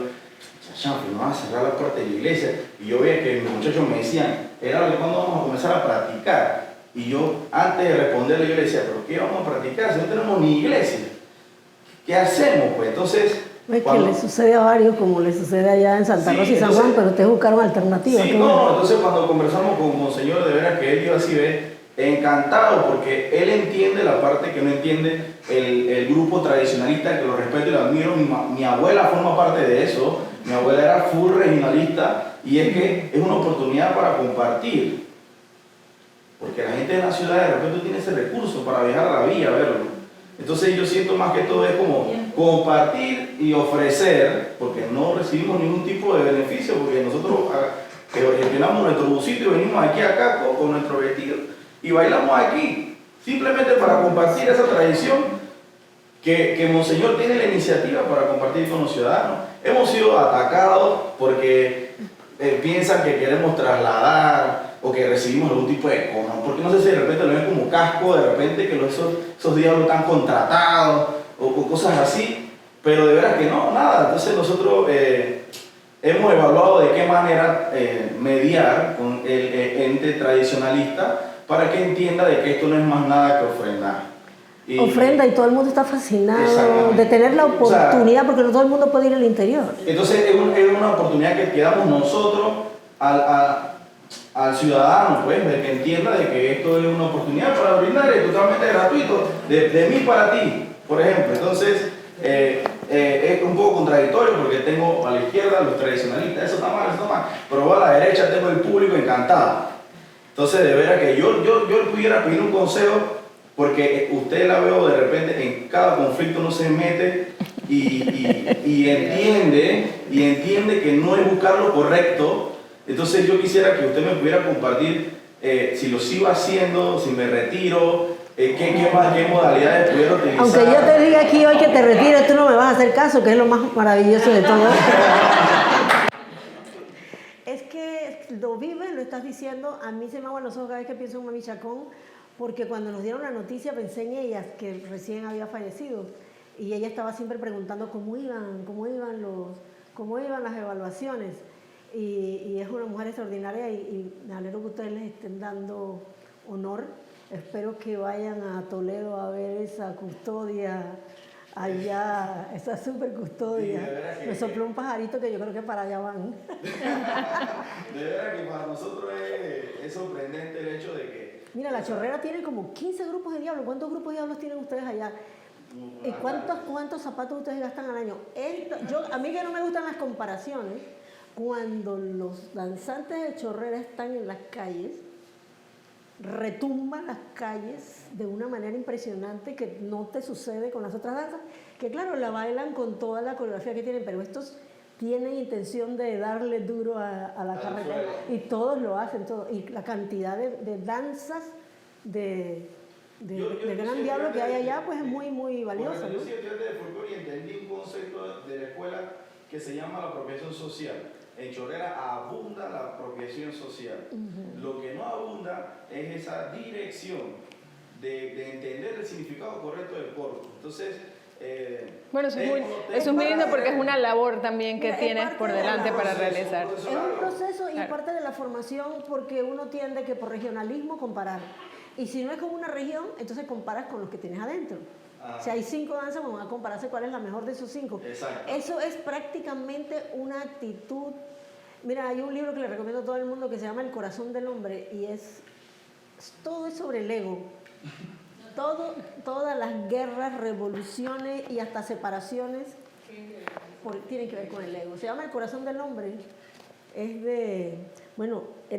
chafe, no vas a cerrar la puerta de la iglesia. Y yo veía que mis muchachos me decían, ¿cuándo vamos a comenzar a practicar? Y yo, antes de responderle, yo le decía, ¿pero qué vamos a practicar si no tenemos ni iglesia? ¿Qué hacemos? Pues entonces... Es que le sucede a varios, como le sucede allá en Santa Rosa y San Juan, pero ustedes buscaron alternativas. Sí, no, entonces cuando conversamos con Monseñor, de veras que él iba así, encantado, porque él entiende la parte que no entiende el grupo tradicionalista, que lo respeto y lo admiro. Mi abuela forma parte de eso. Mi abuela era full regionalista, y es que es una oportunidad para compartir, porque la gente de la ciudad de repente tiene ese recurso para viajar a la villa a verlo. Entonces yo siento más que todo es como compartir y ofrecer, porque no recibimos ningún tipo de beneficio, porque nosotros gestionamos nuestro busito y venimos aquí a Casco con nuestro vestido y bailamos aquí, simplemente para compartir esa tradición que Monseñor tiene la iniciativa para compartir con los ciudadanos. Hemos sido atacados porque piensan que queremos trasladar o que recibimos algún tipo de cono, porque no sé si de repente lo ven como Casco, de repente que esos diablos están contratados o cosas así, pero de veras que no, nada. Entonces nosotros hemos evaluado de qué manera mediar con el ente tradicionalista para que entienda de que esto no es más nada que ofrendar. Ofrenda, y todo el mundo está fascinado de tener la oportunidad, porque no todo el mundo puede ir al interior. Entonces es una oportunidad que damos nosotros al ciudadano, pues, de que entienda de que esto es una oportunidad para brindar, es totalmente gratuito, de mí para ti, por ejemplo. Entonces es un poco contradictorio, porque tengo a la izquierda los tradicionalistas, eso está mal, pero a la derecha tengo el público encantado. Entonces de veras que yo pudiera pedir un consejo, porque usted la veo de repente en cada conflicto no se mete y entiende que no es buscar lo correcto. Entonces yo quisiera que usted me pudiera compartir si lo sigo haciendo, si me retiro, qué modalidades pudiera utilizar. Aunque yo te diga aquí hoy que te retires, tú no me vas a hacer caso, que es lo más maravilloso de todo. Es que lo vives, lo estás diciendo. A mí se me aguan los ojos cada vez que pienso en Mami Chacón, porque cuando nos dieron la noticia pensé en ella, que recién había fallecido, y ella estaba siempre preguntando cómo iban las evaluaciones, y es una mujer extraordinaria, y me alegro que ustedes les estén dando honor. Espero que vayan a Toledo a ver esa custodia allá, esa super custodia. Me sopló un pajarito que yo creo que para allá van. De verdad que para nosotros es sorprendente el hecho de que... Mira, la Chorrera tiene como 15 grupos de diablos. ¿Cuántos grupos de diablos tienen ustedes allá? ¿Y cuántos zapatos ustedes gastan al año? A mí que no me gustan las comparaciones, cuando los danzantes de Chorrera están en las calles, retumban las calles de una manera impresionante que no te sucede con las otras danzas, que claro, la bailan con toda la coreografía que tienen, pero estos tienen intención de darle duro a la carretera, y todos lo hacen, y la cantidad de danzas de gran diablo que hay allá, pues es muy, muy valiosa. Yo soy estudiante de folclore y entendí un concepto de la escuela que se llama la apropiación social. En Chorrera abunda la apropiación social. Lo que no abunda es esa dirección de entender el significado correcto del coro. Entonces, bueno, eso es muy lindo, porque es una labor también que tienes por delante para realizar. Es un proceso y parte de la formación, porque uno tiende que por regionalismo comparar. Y si no es con una región, entonces comparas con los que tienes adentro. Si hay 5 danzas, vamos a compararse cuál es la mejor de esos 5. Exacto. Eso es prácticamente una actitud. Mira, hay un libro que le recomiendo a todo el mundo que se llama El corazón del hombre, y todo es sobre el ego. Todas las guerras, revoluciones y hasta separaciones tienen que ver con el ego. Se llama El corazón del hombre. Es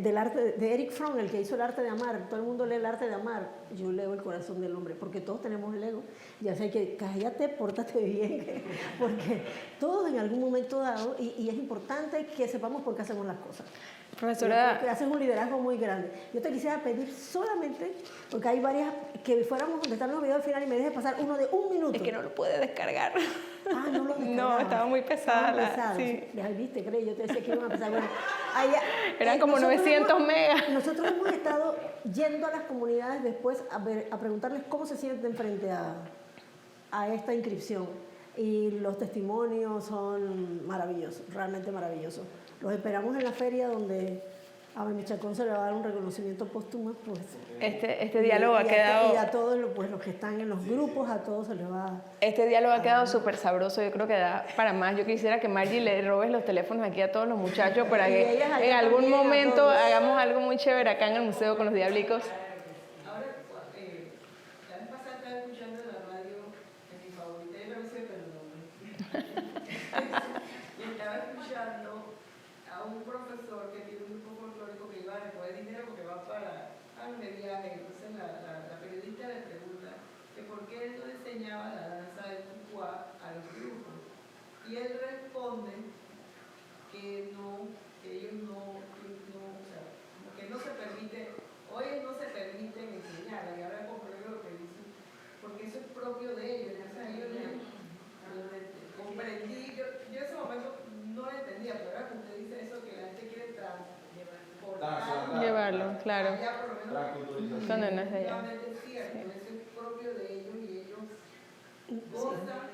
del arte de Erich Fromm, el que hizo El arte de amar. Todo el mundo lee El arte de amar. Yo leo El corazón del hombre, porque todos tenemos el ego. Ya sé que cállate, pórtate bien, porque todos en algún momento dado, y es importante que sepamos por qué hacemos las cosas. Profesora, Yo creo que haces un liderazgo muy grande. Yo te quisiera pedir solamente, porque hay varias, que fuéramos donde están los videos al final y me dejes pasar uno de 1 minuto. es que no lo puede descargar. Ah, no lo descargabas. No, estaba muy pesada. Estaban pesados. Sí. Ya viste, creo, yo te decía que iban a pesar. Bueno, Eran como 900 megas. Nosotros hemos estado yendo a las comunidades después a preguntarles cómo se sienten frente a esta inscripción. Y los testimonios son maravillosos, realmente maravillosos. Los esperamos en la feria donde a Benichacón se le va a dar un reconocimiento póstumo. Pues, Este diálogo ha quedado... Y a todos los que están en los grupos, a todos se les va... Este diálogo ha quedado súper sabroso, yo creo que da para más. Yo quisiera que Margie le robes los teléfonos aquí a todos los muchachos para que en algún momento hagamos algo muy chévere acá en el museo con los diablicos. Ahora, la vez pasada estaba escuchando en la radio, en mi favorita, yo no sé, pero y estaba escuchando a un profesor que tiene un grupo folclórico que iba a recoger dinero porque va para un viaje. Entonces la periodista le pregunta que por qué él no enseñaba la danza del cucuá a los grupos. Y él responde que no, que ellos no, o sea, como que no se permite, hoy no se permiten enseñar, y ahora comprendo lo que dicen, porque eso es propio de ellos. O sea, ellos comprendí, yo en ese momento no lo entendía, pero ahora que usted dice eso, que la gente quiere transportar, Llevarlo, claro. allá por lo menos, Cuando no es de allá. efectivamente es cierto, eso es propio de ellos y ellos gozan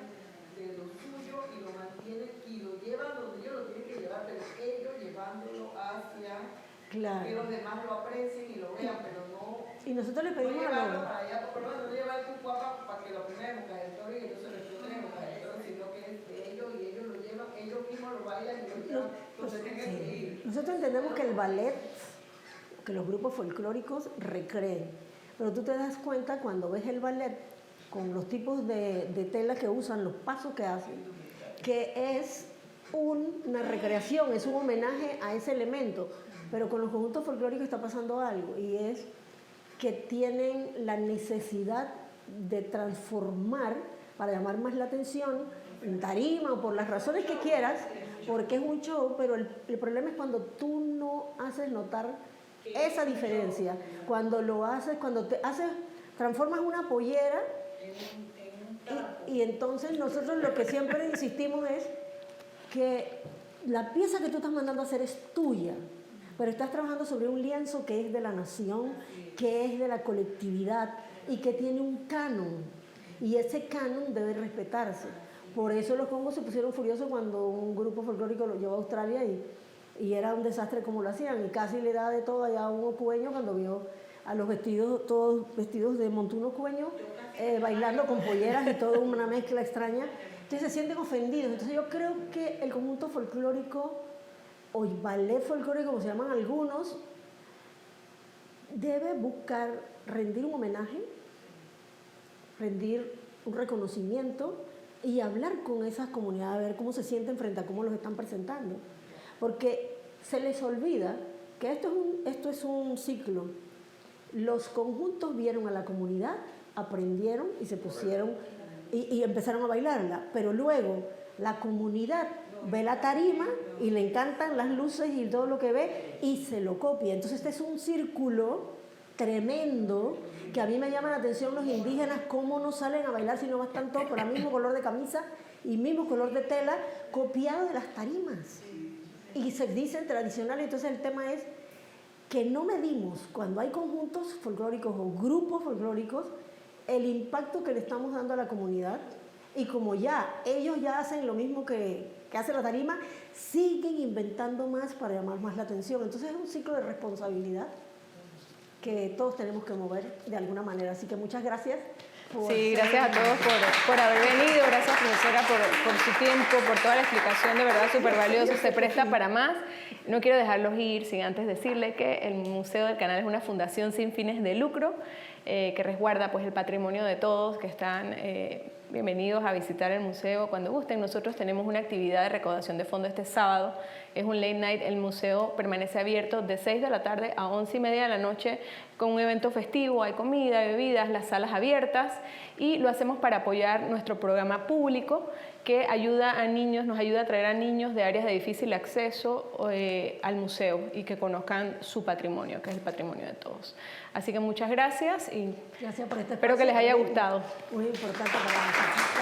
de lo suyo y lo mantienen y lo llevan donde ellos lo tienen que llevar, pero ellos llevándolo hacia Claro. que los demás lo aprecien y lo vean, pero no... Y nosotros le No pedimos a llevarlo los... para allá, por lo menos no llevar tu guapa para que lo pongan en boca del toro y entonces lo exponen en boca del toro, sino que es de ellos y ellos lo llevan, ellos mismos lo bailan y lo llevan donde tengan que ir. Nosotros entendemos que el ballet, que los grupos folclóricos recreen, pero tú te das cuenta cuando ves el ballet con los tipos de tela que usan, los pasos que hacen, que es una recreación, es un homenaje a ese elemento, pero con los conjuntos folclóricos está pasando algo y es que tienen la necesidad de transformar para llamar más la atención en tarima o por las razones que quieras, porque es un show, pero el problema es cuando tú no haces notar esa diferencia, cuando lo haces, cuando te haces, transformas una pollera y entonces nosotros lo que siempre insistimos es que la pieza que tú estás mandando a hacer es tuya, pero estás trabajando sobre un lienzo que es de la nación, que es de la colectividad y que tiene un canon, y ese canon debe respetarse. Por eso los congos se pusieron furiosos cuando un grupo folclórico lo llevó a Australia y era un desastre como lo hacían, y casi le da de todo allá a un ocueño cuando vio a los vestidos, todos vestidos de montuno ocueño, bailando con polleras y todo, una mezcla extraña. Entonces se sienten ofendidos. Entonces yo creo que el conjunto folclórico o el ballet folclórico, como se llaman algunos, debe buscar rendir un homenaje, rendir un reconocimiento y hablar con esas comunidades, a ver cómo se sienten frente a cómo los están presentando. Porque se les olvida que esto es un ciclo. Los conjuntos vieron a la comunidad, aprendieron y se pusieron y empezaron a bailarla, pero luego la comunidad ve la tarima y le encantan las luces y todo lo que ve y se lo copia. Entonces este es un círculo tremendo que a mí me llama la atención los indígenas, cómo no salen a bailar si no están todos con el mismo color de camisa y mismo color de tela, copiado de las tarimas. Y se dicen tradicionales. Entonces el tema es que no medimos cuando hay conjuntos folclóricos o grupos folclóricos el impacto que le estamos dando a la comunidad, y como ya ellos ya hacen lo mismo que hace la tarima, siguen inventando más para llamar más la atención. Entonces es un ciclo de responsabilidad que todos tenemos que mover de alguna manera. Así que muchas gracias. Sí, gracias a todos por haber venido, gracias profesora por su tiempo, por toda la explicación, de verdad súper valioso, se presta para más. No quiero dejarlos ir sin antes decirle que el Museo del Canal es una fundación sin fines de lucro que resguarda pues, el patrimonio de todos, que están bienvenidos a visitar el museo cuando gusten. Nosotros tenemos una actividad de recaudación de fondos este sábado, es un late night. El museo permanece abierto de 6 de la tarde a 11:30 de la noche con un evento festivo, hay comida, bebidas, las salas abiertas, y lo hacemos para apoyar nuestro programa público que ayuda a niños, nos ayuda a traer a niños de áreas de difícil acceso al museo y que conozcan su patrimonio, que es el patrimonio de todos. Así que muchas gracias y gracias por este espero que les haya gustado. Muy importante para nosotros.